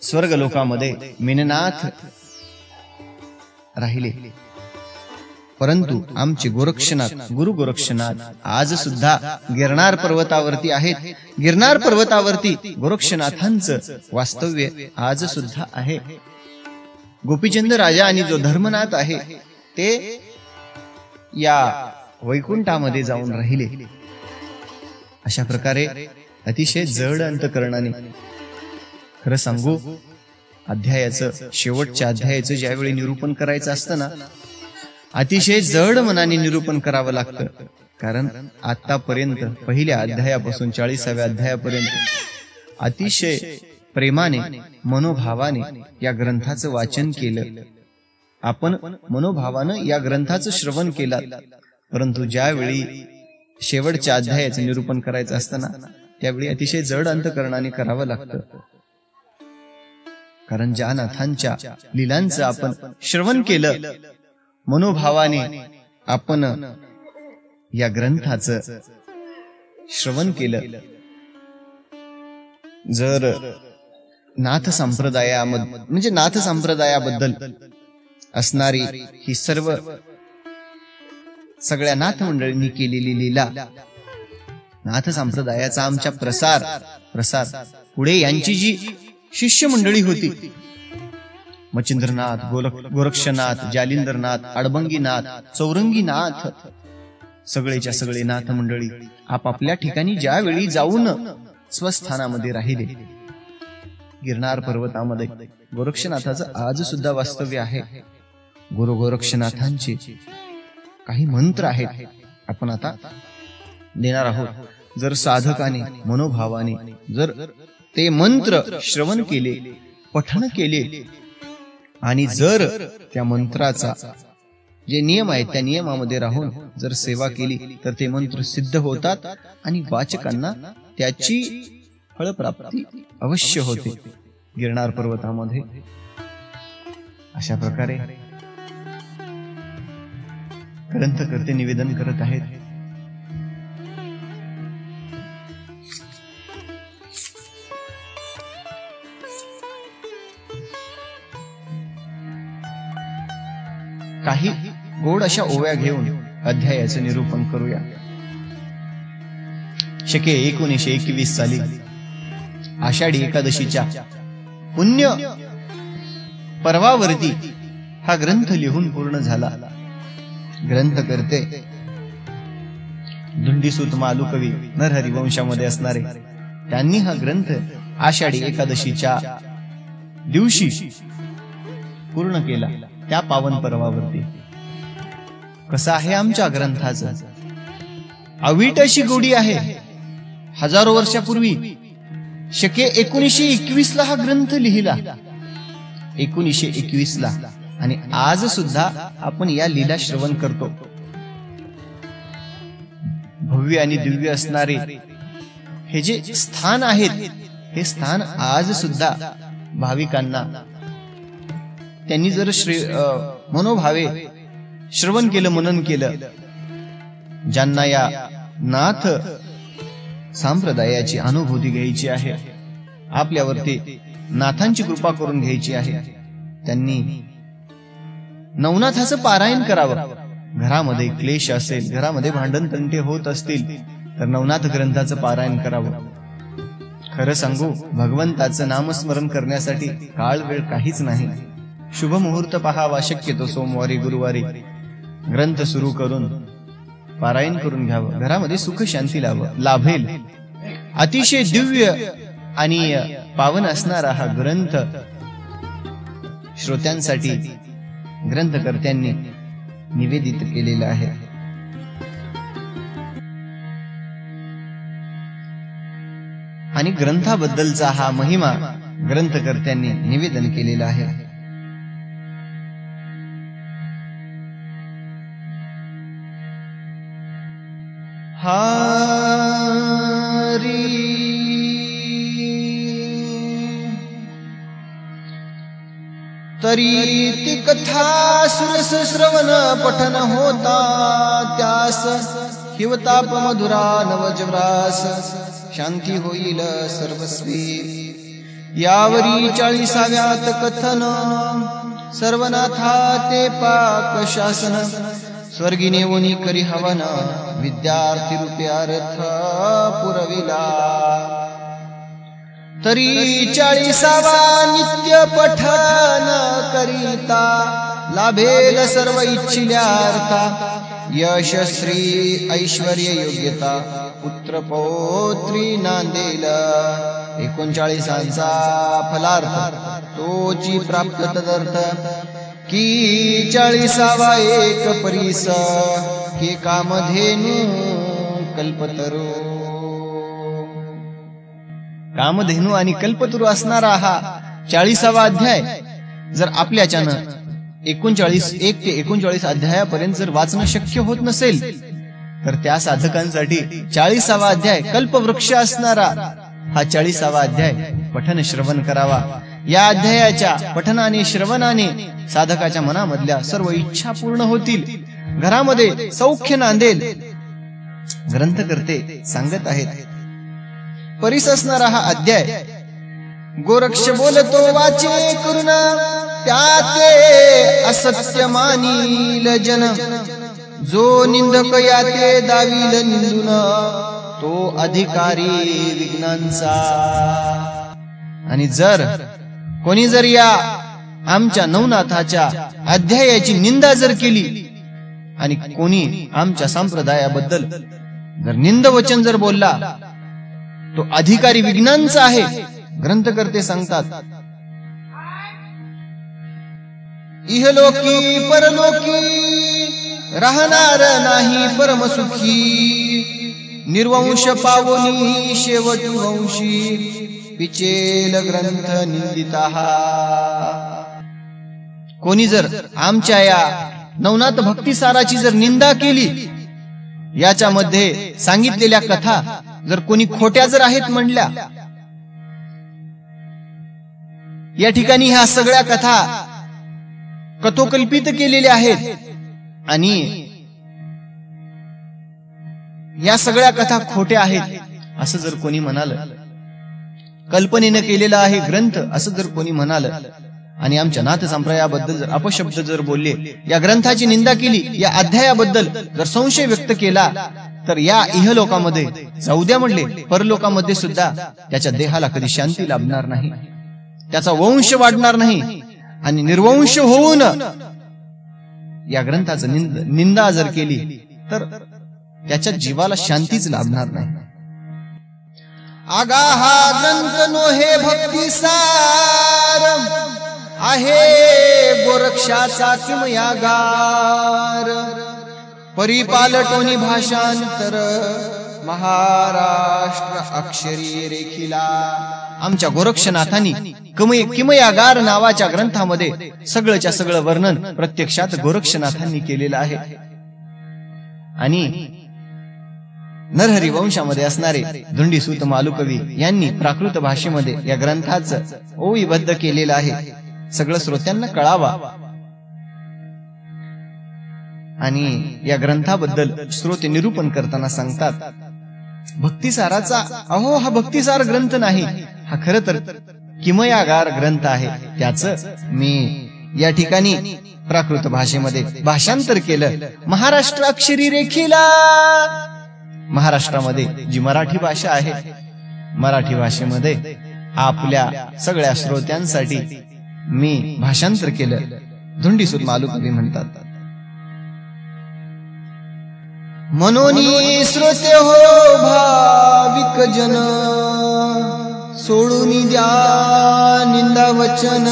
A: स्वर्ग लोकामध्ये मीननाथ राहिले. परंतु आमचे गोरक्षनाथ गुरु गोरक्षनाथ आज सुद्धा गिरनार पर्वतावरती आहेत. गिरनार पर्वतावरती गोरक्षनाथांचं वास्तव्य आज सुद्धा आहे. गोपीचंद राजा आणि जो धर्मनाथ आहे ते या वैकुंठामध्ये जाऊन राहिले. अशा प्रकारे अतिशय जड अंतकरणाने, खरं सांगू, अध्यायाचं शेवटच्या अध्यायाचं ज्यावेळी निरूपण करायचं असतं ना, अतिशय जड मनाने निरूपण करावं लागतं. कारण आतापर्यंत पहिल्या अध्यायापासून 40व्या अध्यायापर्यंत अतिशय प्रेमाने मनोभावाने या ग्रंथाचं वाचन केलं. आपण मनोभावानं या ग्रंथाचं श्रवण केलं. परंतु ज्यावेळी शेवटच्या अध्यायाचं निरूपण करायचं असतं ना, त्यावेळी अतिशय जड अंतकरणाने करावं लागतं. कारण ज्या नाथांच्या लीलांचं आपण श्रवण केलं, मनोभावाने आपण या ग्रंथाचं श्रवण केलं, जर नाथ संप्रदायामध्ये म्हणजे नाथ संप्रदायाबद्दल असणारी ही सगळ्या नाथ मंडळींनी केलेली लीला, नाथ संप्रदायाचा आमच्या प्रसार पुढे यांची जी शिष्य मंडळी होती, मच्छिंद्रनाथ, गोरक्षनाथ, जालिंदरनाथ, अडबंगीनाथ, चौरंगीनाथ, सगळेच्या सगळे नाथ मंडळी आपापल्या ठिकाणी ज्यावेळी जाऊन स्वस्थानामध्ये राहिले. गिरनार पर्वतामध्ये गोरक्षनाथाचं आज सुद्धा वास्तव्य आहे. गुरु गोरक्षनाथांचे काही मंत्र आहेत, आपण आता देणार आहोत. जर साधकाने मनोभावाने जर ते मंत्र श्रवण केले, पठण केले आणि जर त्या मंत्राचा जे नियम आहेत त्या नियमामध्ये राहून जर सेवा केली तर ते मंत्र सिद्ध होतात आणि वाचकांना त्याची फळप्राप्ती अवश्य होते गिरनार पर्वतामध्ये. अशा प्रकारे ग्रंथकर्ते निवेदन करत आहेत. काही गोड अशा ओव्या घेऊन अध्यायाचं निरूपण करूया. शके 1921 साली आषाढी एकादशीच्या पुण्य पर्वावरती हा ग्रंथ लिहून पूर्ण झाला. ग्रंथकर्ते धुंडीसूत मालुकवी नरहरी वंशामध्ये असणारे त्यांनी हा ग्रंथ आषाढी एकादशीच्या दिवशी पूर्ण केला. त्या पावन पर्वावरती कसं आहे आमच्या ग्रंथाचं, अवीट अशी गोडी आहे. हजारो वर्षापूर्वी शके 1921 ला हा ग्रंथ लिहिला, 1921 ला, आणि आज सुद्धा आपण या लीला श्रवण करतो. भव्य आणि दिव्य असणारे हे जे स्थान आहेत, हे स्थान आज सुद्धा भाविकांना त्यांनी जर मनोभावे श्रवण केलं, मनन केलं, ज्यांना या नाथ संप्रदायाची अनुभूती घ्यायची आहे, आपल्यावरती नाथांची कृपा करून घ्यायची आहे, त्यांनी नवनाथाचं पारायण करावं. घरामध्ये क्लेश असेल, घरामध्ये भांडण तंटे होत असतील तर नवनाथ ग्रंथाचं पारायण करावं. खरं सांगू, भगवंताचं नामस्मरण करण्यासाठी काळ वेळ काहीच नाही. शुभ मुहूर्त पहावा, शक्यतो सोमवारी गुरुवारी ग्रंथ सुरू करून पारायण करून घ्यावं. घरामध्ये सुख शांती लाभेल. अतिशय दिव्य आणि पावन असणारा हा ग्रंथ श्रोत्यांसाठी ग्रंथकर्त्यांनी निवेदित केलेला आहे. आणि ग्रंथाबद्दलचा हा महिमा ग्रंथकर्त्यांनी निवेदन केलेला आहे. हारी तरी ती कथा सुरस श्रवण पठन होता, त्यास हिवताप मधुरा नवजव्रास, शांती होईल सर्वस्वी. यावरी 40व्यात कथन सर्वनाथा ते पाक शासन स्वर्गी नेवनी करी हवन विद्यार्थी रूपे अर्थ पुरविला तरी 40वा नित्य पठन करिता लाभेल सर्व इच्छिल्यार्था यश श्री ऐश्वर्य योग्यता पुत्र पौत्री नांदेल 39चा फलार्थ तोची प्राप्त तदर्थ की 40वा एक परीस हे कामधेनु कल्पतरू कामधेनु आणि कल्पतरू असणारा हा 40वा अध्याय जर आपल्याच्यानं 39 1 ते 39 अध्यायापर्यंत जर वाचणं शक्य होत नसेल तर त्या साधकांसाठी 40वा अध्याय कल्पवृक्ष असणारा हा 40वा अध्याय पठन श्रवण करावा। या अध्यायाच्या पठनाने श्रवणाने साधकाच्या मनामधल्या सर्व इच्छा पूर्ण होतील, घरामध्ये सौख्य नांदेल। ग्रंथकर्ते सांगत आहेत परीस असणारा हा अध्याय गोरक्ष बोलतो वाचे करुणा त्याते असत्य मानील जन जो निंदक याते दाविल निंदून तो अधिकारी विघ्नांचा। आणि जर कोणी जर या आमच्या नवनाथाच्या अध्यायाची निंदा जर केली आणि कोणी आमच्या संप्रदायाबद्दल जर निंदवचन जर बोलला तो अधिकारी विघ्नांचा आहे। ग्रंथकर्ते सांगतात इहलोकी परलोकी राहणार नाही परमसुखी निर्वंश पावनी शेवटी वंशी पिचेल ग्रंथ निंदिता। कोणी जर आमच्या या नवनाथ भक्तिसाराची जर निंदा केली, याच्यामध्ये सांगितलेल्या कथा जर कोणी खोट्या जर आहेत म्हणल्या, या ठिकाणी ह्या सगळ्या कथा कथोकल्पित केलेल्या आहेत आणि या सगळ्या कथा खोट्या आहेत असं जर कोणी म्हणाल, कल्पनेनं केलेला आहे ग्रंथ असं जर कोणी म्हणाल आणि आमच्या नाथ संप्रदायाबद्दल जर अपशब्द जर बोलले, या ग्रंथाची निंदा केली, या अध्यायाबद्दल जर संशय व्यक्त केला, तर या इहलोकामध्ये जाऊ द्या म्हणले, परलोकामध्ये सुद्धा त्याच्या देहाला कधी शांती लाभणार नाही, त्याचा वंश वाढणार नाही आणि निर्वंश होऊन या ग्रंथाचं निंदा जर केली तर त्याच्या जीवाला शांतीच लाभणार नाही। आगा हा ग्रंथ नोहे भक्तिसार आहे गोरक्षाचा किमयागार परिपालटोनी भाषांतर महाराष्ट्र अक्षरी रेखिला। आमच्या गोरक्षनाथांनी किमयागार नावाच्या ग्रंथामध्ये सगळंच्या सगळं वर्णन प्रत्यक्षात गोरक्षनाथांनी केलेलं आहे आणि नरहरी असणारे धुंडीसूत मालुकवी यांनी प्राकृत भाषेमध्ये या ग्रंथाचं ओवीबद्ध केलेलं आहे, सगळं श्रोत्यांना कळावा। आणि या ग्रंथाबद्दल श्रोते निरूपण करताना सांगतात भक्तिसाराचा अहो हा भक्तिसार ग्रंथ नाही, हा खरं तर किमयागार ग्रंथ आहे, त्याचं मी या ठिकाणी प्राकृत भाषेमध्ये भाषांतर केलं। महाराष्ट्र अक्षरी रेखीला, महाराष्ट्रामध्ये जी मराठी भाषा आहे, मराठी भाषेमध्ये आपल्या सगळ्या श्रोत्यांसाठी मी भाषांतर केलं। धुंडीसूत मालुकवी म्हणतात मनोनी श्रोते हो भाविक जन सोडून द्या निंदा वचन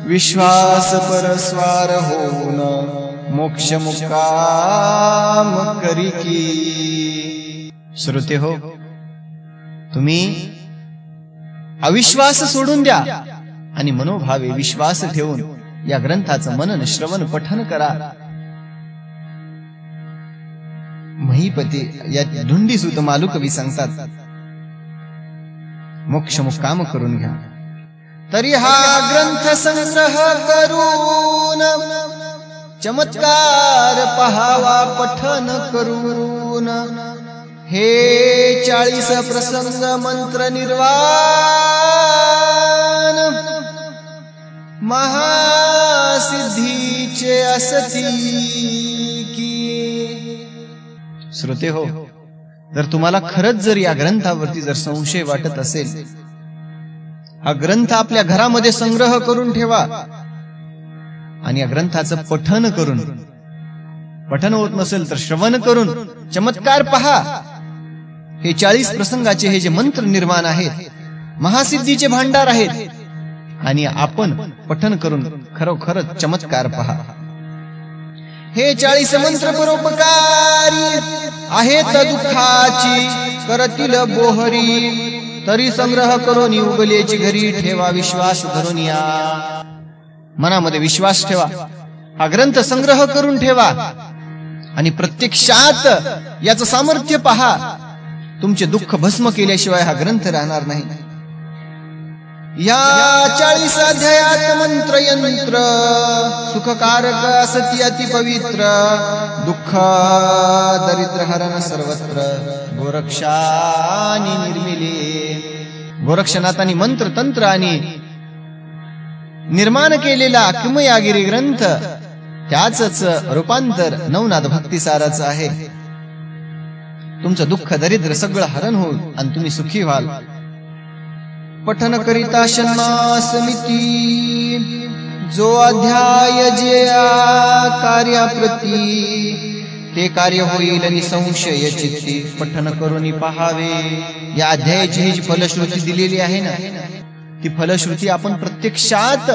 A: विश्वास परस्वार होऊन मोक्ष मुक्काम करी की। श्रोते हो, तुम्ही अविश्वास सोडून द्या आणि मनोभावे विश्वास ठेवून या ग्रंथाचं मनन श्रवण पठन करा। महीपती या धुंडीसूत मालुकवी सांगतात मोक्ष मुक्काम करून घ्या। तरी हा ग्रंथ संग्रह करून चमत्कार पहावा पठन करून हे 40 प्रसंग मंत्र निर्वाण महासिद्धीचे असती की. श्रोते हो, जर तुम्हाला खरंच जर या ग्रंथावरती जर संशय वाटत असेल, हा ग्रंथ आपल्या घरामध्ये संग्रह करून ठेवा आणि या ग्रंथाचं पठन होत नसेल तर श्रवण करून चमत्कार पहा. हे 40 प्रसंगाचे हे जे मंत्र निर्माण आहेत, महासिद्धीचे भांडार आहेत, आणि आपण पठन करून खरोखरच चमत्कार पहा. हे 40 मंत्र परोपकारी आहेत, दुःखाची करतील बोहरी, तरी संग्रह करून उगलेची घरी, ठेवा विश्वास धरून या. मनामध्ये विश्वास ठेवा, हा ग्रंथ संग्रह करून ठेवा आणि प्रत्यक्षात याचं सामर्थ्य पहा. तुमचे दुःख भस्म केल्याशिवाय हा ग्रंथ राहणार नाही. या 40 अध्यायात मंत्र यंत्र सुखकारक असती अति पवित्र, दुःख दरिद्र हरण सर्वत्र, गोरक्षानी निर्मिले. गोरक्षनाथांनी मंत्र तंत्र आणि निर्माण केलेला किमयागिरी ग्रंथ, त्याच रूपांतर नवनाथ भक्तिसाराचं आहे. तुमचं दुःख दरिद्र सगळं हरण होईल आणि तुम्ही सुखी व्हाल. पठन करिता षण्मासमिती, जो अध्याय जे कार्याप्रती, ते कार्य होईल आणि संशय चित्ती. पठन करून पाहावे. या अध्यायाची ही जी फलश्रुती दिलेली आहे ना, ती फलश्रुती आपण प्रत्यक्षात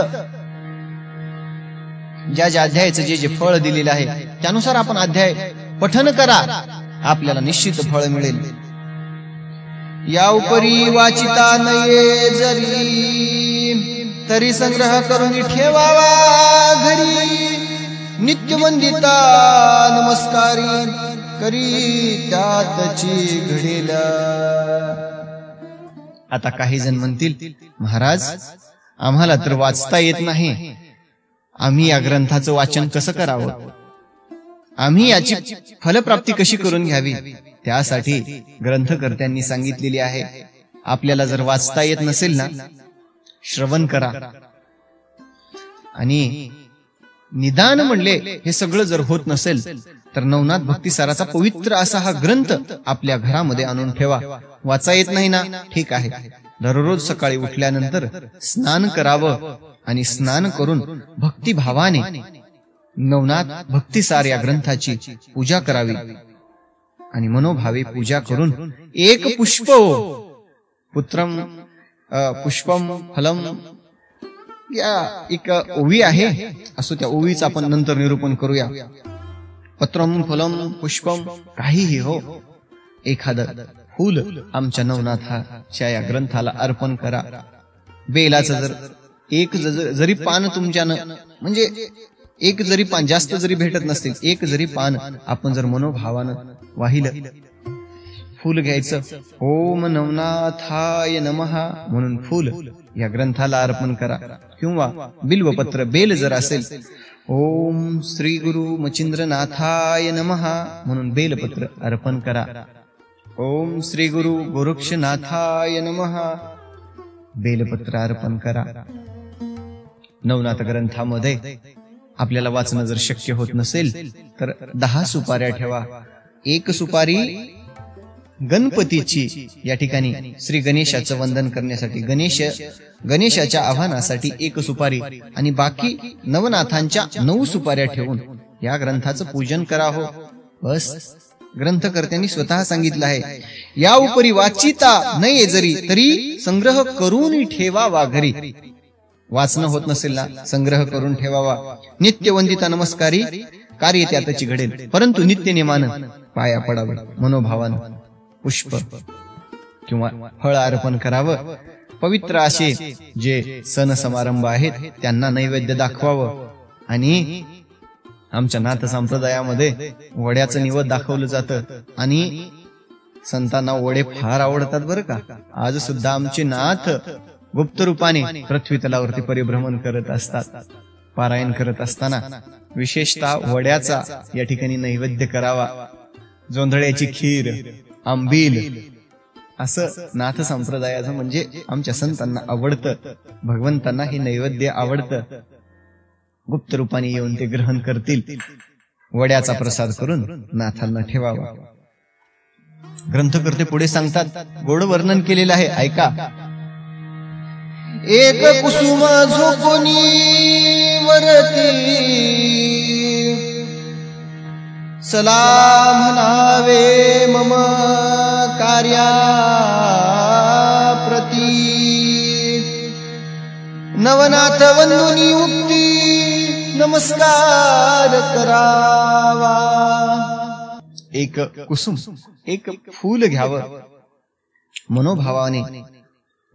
A: ज्या अध्यायाचं जे फळ दिलेलं आहे त्यानुसार आपण अध्याय पठन करा, आपल्याला निश्चित फळ मिळेल. या उपरी वाचिता नये जरी, तरी संग्रह करून ठेवावा घरी, नित्य वंदिता नमस्कारी करी त्यातची घडेल. आता काही जण म्हणतील, महाराज आम्हाला तर वाचता येत नाही, आम्ही या ग्रंथाचं वाचन कसं करावं, आम्ही याची फलप्राप्ती कशी करून घ्यावी. त्यासाठी ग्रंथकर्त्यांनी सांगितलेली आहे, आपल्याला जर वाचता येत नसेल ना, श्रवण करा. आणि निदान म्हणले हे सगळं जर होत नसेल तर नवनाथ भक्तिसाराचा पवित्र असा हा ग्रंथ आपल्या घरामध्ये आणून ठेवा. वाचा येत नाही ना, ठीक आहे, दररोज सकाळी उठल्यानंतर स्नान करावं आणि स्नान करून भक्तिभावाने नवनाथ भक्तिसार या ग्रंथाची पूजा करावी. आणि मनोभावे पूजा करून एक पुष्प पुत्रम पुष्पम फलम, या एक ओवी आहे, असो त्या ओवीचं आपण नंतर निरूपण करूया. पत्रम फलम पुष्पम काहीही हो, एखादं फूल आमच्या नवनाथाच्या या ग्रंथाला अर्पण करा. बेलाचं जर एक जरी पान तुमच्यानं, म्हणजे एक जरी पान, जास्त जरी भेटत नसतील, एक जरी पान आपण जर मनोभावानं वाहिलं, फूल घ्यायचं, ओम नवनाथाय नमः म्हणून फूल या ग्रंथाला अर्पण करा. किंवा बिल्वपत्र, बेल जर असेल, ओम श्री गुरु मचिंद्रनाथाय नमः म्हणून बेलपत्र अर्पण करा. ओम श्री गुरु गोरक्षनाथाय नमः बेलपत्र अर्पण करा. नवनाथ ग्रंथामध्ये आपल्याला वाचणं जर शक्य होत नसेल तर 10 सुपाऱ्या ठेवा. एक सुपारी गणपतीची, या ठिकाणी श्री गणेशाचं वंदन करण्यासाठी, गणेशाच्या आव्हानासाठी एक सुपारी, आणि बाकी नवनाथांच्या 9 सुपाऱ्या ठेवून या ग्रंथाचं पूजन करा. हो बस, ग्रंथकर्त्यांनी स्वतः सांगितलं आहे, या उपरी वाचिता नये जरी, तरी संग्रह करून ठेवावा घरी. वाचणं होत नसेल ना, संग्रह करून ठेवावा. नित्य वंदिता नमस्कारी कार्य त्यातची घडेल, परंतु नित्य नेमानं पाया पडावं, मनोभावानं पुष्प किंवा फळ अर्पण करावं. पवित्र असे जे सण समारंभ आहेत त्यांना नैवेद्य दाखवावं. आणि आमच्या नाथ संप्रदायामध्ये वड्याचं निवद दाखवलं जातं, आणि संतांना वडे फार आवडतात बरं का. आज सुद्धा आमचे नाथ गुप्त रूपाने पृथ्वी तलावरती परिभ्रमण करत असतात. पारायण करत असताना विशेषतः वड्याचा या ठिकाणी नैवेद्य करावा. जोंधळ्याची खीर, आंबील असं नाथ संप्रदायाचं म्हणजे आमच्या संतांना आवडतं, भगवंतांना हे नैवेद्य आवडतं. गुप्त रूपाने येऊन ते ग्रहण करतील. वड्याचा प्रसाद करून नाथांना ठेवावा. ग्रंथकर्ते पुढे सांगतात, गोड वर्णन केलेलं आहे, ऐका. एक कुसुम झोकोनी वरती, चला म्हणावे मम कार्या प्रती, नवनाथ वंदुनी उक्ती नमस्कार करावा. एक कुसुम, एक फूल घ्यावं, मनोभावाने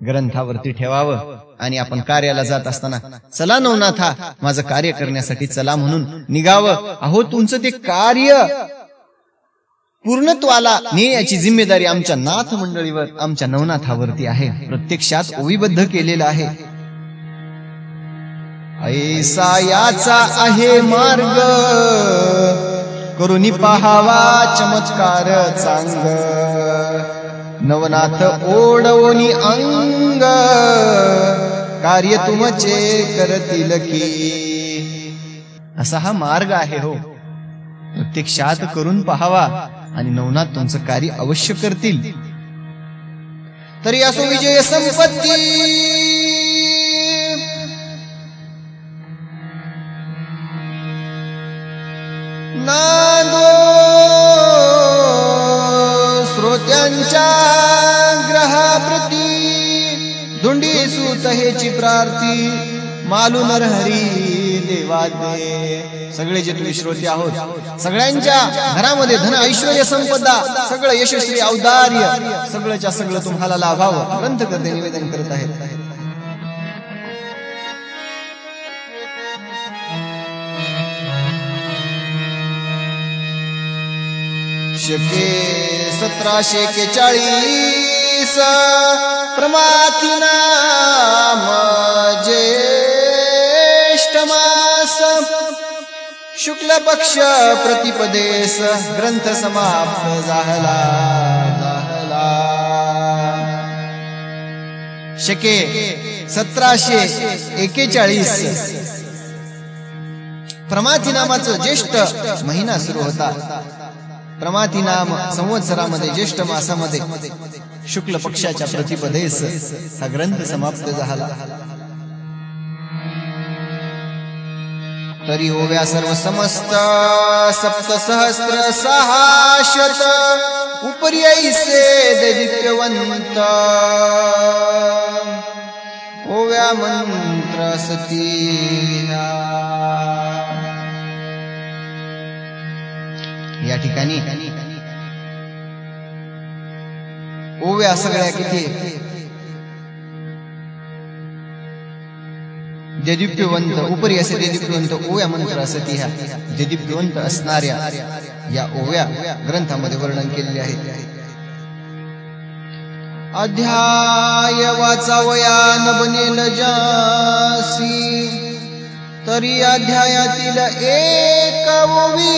A: ग्रंथावरती ठेवावं आणि आपण कार्याला जात असताना चला नवनाथा माझं कार्य करण्यासाठी चला म्हणून निघावं. अहो तुमचं ते कार्य पूर्णत्वाला नेण्याची जिम्मेदारी आमच्या नाथ मंडळीवर, आमच्या नवनाथावरती आहे. प्रत्यक्षात ओवीबद्ध केलेलं आहे. ऐसा याचा आहे मार्ग, करुनी पहावा चमत्कार चांग, नवनाथ ओढवनी अंग, कार्य तुमचे करतील की. असा हा मार्ग आहे हो. प्रत्यक्षात करून पहावा आणि नवनाथ तुमचं कार्य अवश्य करतील. तरी असो विजय संपत्ती, नादो श्रोत्यांच्या ग्रहाप्रती, धुंडी सूत हेची प्रार्थी, मालू नरहरी देवादे. सगळे जे तुम्ही श्रोते आहोत, सगळ्यांच्या घरामध्ये धन ऐश्वर्य संपदा, सगळं यशस्वी औदार्य, सगळंच्या सगळं तुम्हाला लाभावं ग्रंथकर्ते निवेदन करत आहेत. शके 1741 प्रमाथी नाम ज्येष्ठ मास, शुक्ल पक्ष प्रतिपदेस ग्रंथ समाप्त झाला. शके 1741 प्रमाथी नामाचं ज्येष्ठ महिना सुरू होता. प्रमाथी नाम संवत्सरामध्ये ज्येष्ठ मासामध्ये शुक्ल पक्षाच्या प्रतिपदेस हा ग्रंथ समाप्त झाला. तरी ओव्या सर्व समस्त 7,600 उपरी ऐसे दैदिप्यवंत, ओव्या मंत्र सती. या ठिकाणी ओव्या सगळ्या किती देदीप्यवंत, उपरी असे देदीप्यवंत ओव्या मंत्र असती. ह्या देदीप्यवंत असणाऱ्या या ओव्या ग्रंथामध्ये वर्णन केलेले आहे. अध्याय वाचावया न बनेल जासी, तरी अध्यायातील एक ओवी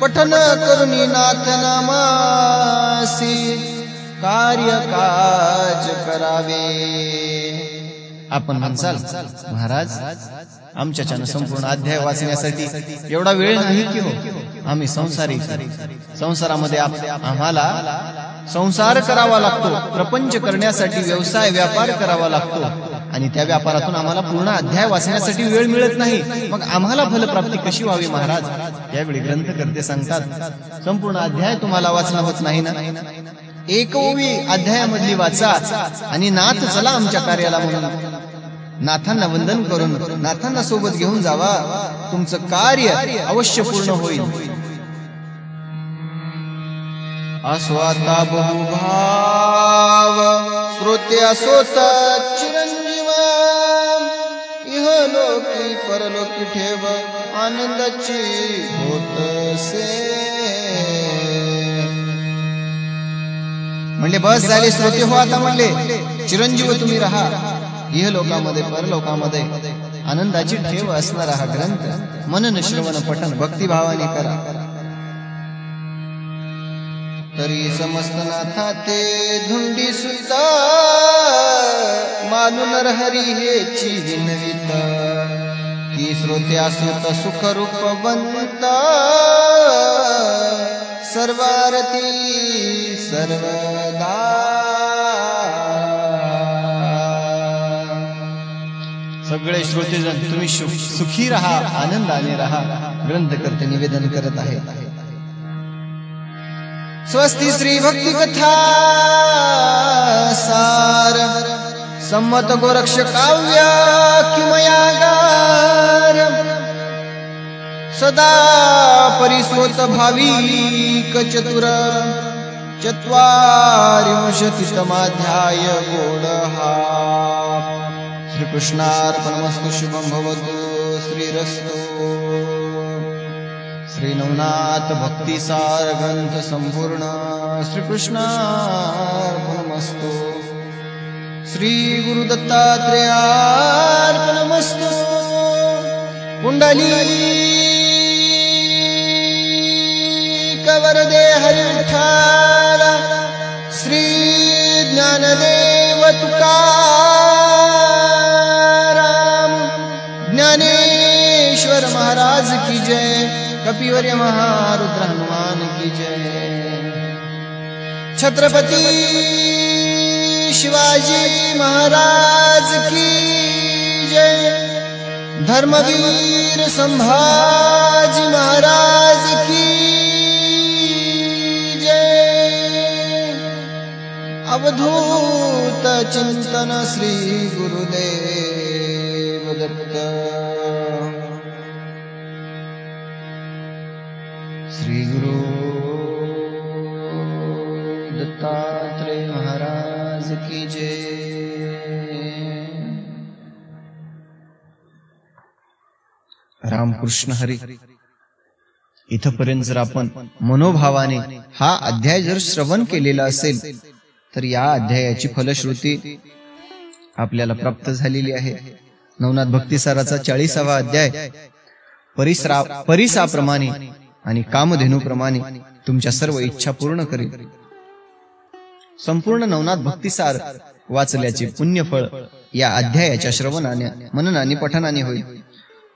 A: पठन करुनी नाथ नामासी, कार्य काज करावे. आपण म्हणसाल महाराज आमच्याच्यानं संपूर्ण अध्याय वाचण्यासाठी एवढा वेळ नाही की हो, आम्ही संसारी, संसारामध्ये आम्हाला संसार करावा लागतो, प्रपंच करण्यासाठी व्यवसाय व्यापार करावा लागतो आणि त्या व्यापारातून आम्हाला पूर्ण अध्याय वाचण्यासाठी वेळ मिळत नाही. मग आम्हाला फलप्राप्ती कशी व्हावी महाराज? त्यावेळी ग्रंथकर्ते सांगतात संपूर्ण अध्याय तुम्हाला वाचणं होत नाही ना, एक ओवी अध्यायामधली वाचा आणि नाथ चला आमच्या कार्याला म्हणून नाथांना वंदन करून नाथांना सोबत घेऊन जावा, तुमचं कार्य अवश्य पूर्ण होईल. आस्वाता बहुभाव श्रोते असोत चिरंजीव, इहलोकी परलोकी ठेव आनंदाची होतसे. म्हणले बस झाले श्रोते हो आता, म्हणले चिरंजीव तुम्ही राहा, इहलोकामध्ये परलोकामध्ये आनंदाची ठेव असणारा हा ग्रंथ मनन श्रवण पठन भक्तिभावाने करा. तरी समस्त नाथा ते धुंडी सुद्धा मानून हरी हेची विनवित की श्रोत्या सुत सुख रूपवंत सर्वारती सर्वदा सगळे श्रोतेजन तुम्ही सुखी रहा, आनंदाने रहा, ग्रंथकर्ते निवेदन करत आहे. स्वस्ति श्री भक्ति कथा सार सम्मत गोरक्ष काव्य किमयागार सदा परिस्वत भाविक चतुर चत्वारिंशतितमाध्याय गोडहा. श्रीकृष्णार्पणमस्तु. शुभं भवतु. श्रीरस्तु. श्री नवनाथ भक्ति सार ग्रंथ संपूर्ण श्रीकृष्णार्पणमस्तु. श्री गुरु दत्तात्रेयार्पणमस्तु. पुंडलीकवरदे हरि विठ्ठल. श्री ज्ञानदेव तुकाराम ज्ञानेश्वर महाराज की जय. कपिवर्य महारुद्र हनुमान की जय. छत्रपति शिवाजी महाराज की जय. धर्मवीर संभाजी महाराज की जय. अवधूत चिंतन श्री गुरुदेव दत्त. श्री गुरु दत्तात्रेय महाराज की जय. रामकृष्ण हरी. इथपर्यंत जर आपण मनोभावाने हा अध्याय जर श्रवण केलेला असेल तर या अध्यायाची फलश्रुती आपल्याला प्राप्त झालेली आहे. नवनाथ भक्तिसाराचा 40वा अध्याय परिसाप्रमाणे आणि कामधेनूप्रमाणे तुमच्या सर्व इच्छा पूर्ण करेल. संपूर्ण नवनाथ भक्तिसार वाचल्याचे पुण्यफळ या अध्यायाच्या श्रवणाने मननाने पठनाने होईल.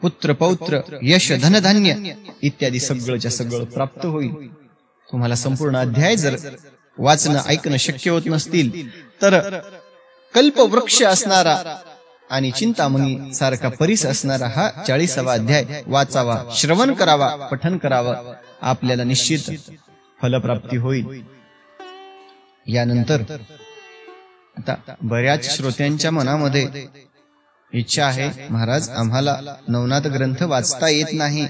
A: पुत्र पौत्र यश धनधान्य इत्यादी सगळंच्या सगळं प्राप्त होईल. तुम्हाला संपूर्ण अध्याय जर वाचणं ऐकणं शक्य होत नसतील तर कल्पवृक्ष असणारा आणि चिंतामणी सारखा परिस असणारा हा 40वा अध्याय वाचावा, श्रवण करावा, पठन करावं. आपल्याला निश्चित फलप्राप्ती होईल. यानंतर आता बऱ्याच श्रोत्यांच्या मनामध्ये इच्छा आहे, महाराज आम्हाला नवनाथ ग्रंथ वाचता येत नाही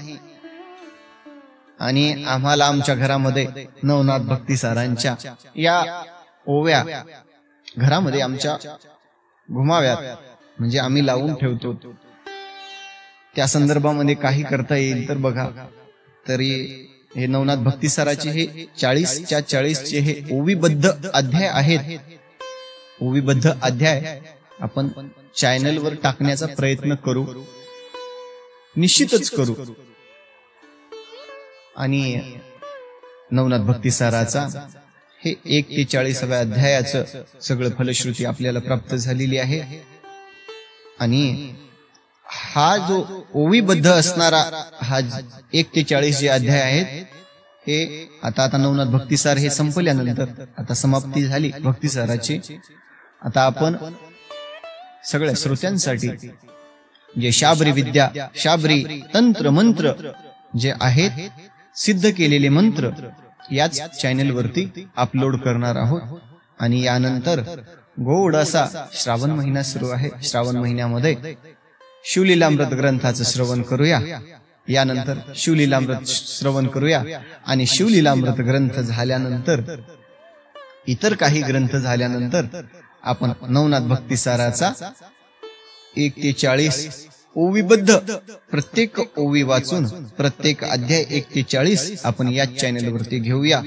A: आणि आम्हाला आमच्या घरामध्ये नवनाथ भक्तिसारांच्या या ओव्या घरामध्ये आमच्या घुमाव्यात, म्हणजे आम्ही लावून ठेवतो. त्या संदर्भामध्ये काही करता येईल तर बघा. तरी हे नवनाथ भक्तिसाराचे हे 40च्या 40 हे ओवीबद्ध अध्याय आहेत. ओवीबद्ध अध्याय आपण चॅनलवर टाकण्याचा प्रयत्न करू, निश्चितच करू. आणि नवनाथ भक्तिसाराचा हे 1 ते 40व्या अध्यायाचं सगळं फलश्रुती आपल्याला प्राप्त झालेली आहे. आणि हा जो ओवीबद्ध असणारा हा 1 ते 40 जे अध्याय आहेत हे आता नवनाथ भक्तिसार हे संपल्यानंतर आता समाप्ती झाली भक्तिसाराची. आता आपण सगळ्या श्रोत्यांसाठी जे शाबरी विद्या, शाबरी तंत्र मंत्र जे आहेत, सिद्ध केलेले मंत्र याच चॅनलवरती अपलोड करणार आहोत. आणि यानंतर गोड असा श्रावण महिना सुरू आहे. श्रावण महिन्यामध्ये शिवलीलामृत ग्रंथाचं श्रवण करूया. यानंतर शिवलीलामृत श्रवण करूया. आणि शिवलीलामृत ग्रंथ झाल्यानंतर इतर काही ग्रंथ झाल्यानंतर आपण नवनाथ भक्तिसाराचा 1 ते 40 ओवीबद्ध प्रत्येक ओवी वाचून प्रत्येक अध्याय 1 ते 40 आपण याच चॅनलवरती घेऊया.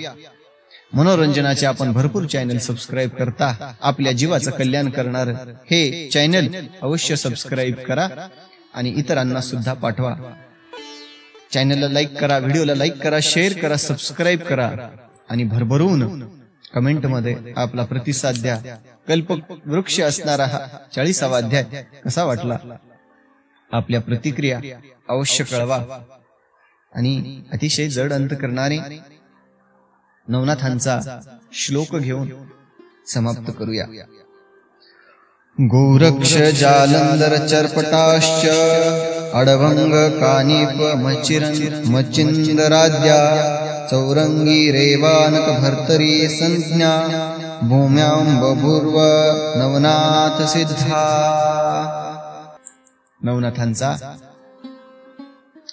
A: मनोरंजनाचे आपण भरपूर चॅनल सबस्क्राईब करता. आपल्या जीवाचं कल्याण करणार हे चॅनल अवश्य सबस्क्राईब करा आणि इतरांना सुद्धा पाठवा. चॅनलला लाईक करा, व्हिडिओला लाईक करा, शेअर करा, सबस्क्राईब करा. आणि भरभरून कमेंट मध्ये आपला प्रतिसाद द्या. कल्पक वृक्ष असणारा हा 40वा अध्याय कसा वाटला आपल्या प्रतिक्रिया अवश्य कळवा. आणि अतिशय जड अंत करणारे नवनाथांचा श्लोक घेऊन समाप्त करूया. गोरक्ष जालंधर चर्पटाश्च अडभंग कानिप मचिंदराद्या चौरंगी रेवानक भर्तरी संज्ञा भूम्यां बभूर्व नवनाथ सिद्धा. नवनाथांचा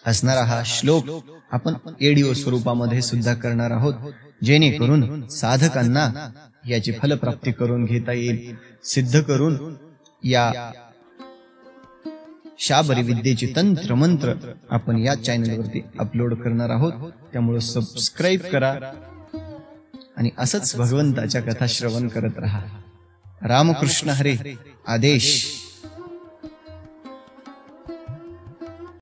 A: असणारा हा श्लोक आपण ऑडिओ स्वरूपामध्ये सुद्धा करणार आहोत, जेणेकरून साधकांना याची फलप्राप्ती करून घेता येईल. सिद्ध करून या शाबरी विद्येची तंत्र मंत्र आपण या चॅनलवरती अपलोड करणार आहोत. त्यामुळे सबस्क्राईब करा आणि असंच भगवंताच्या कथा श्रवण करत राहा. रामकृष्ण हरी. आदेश.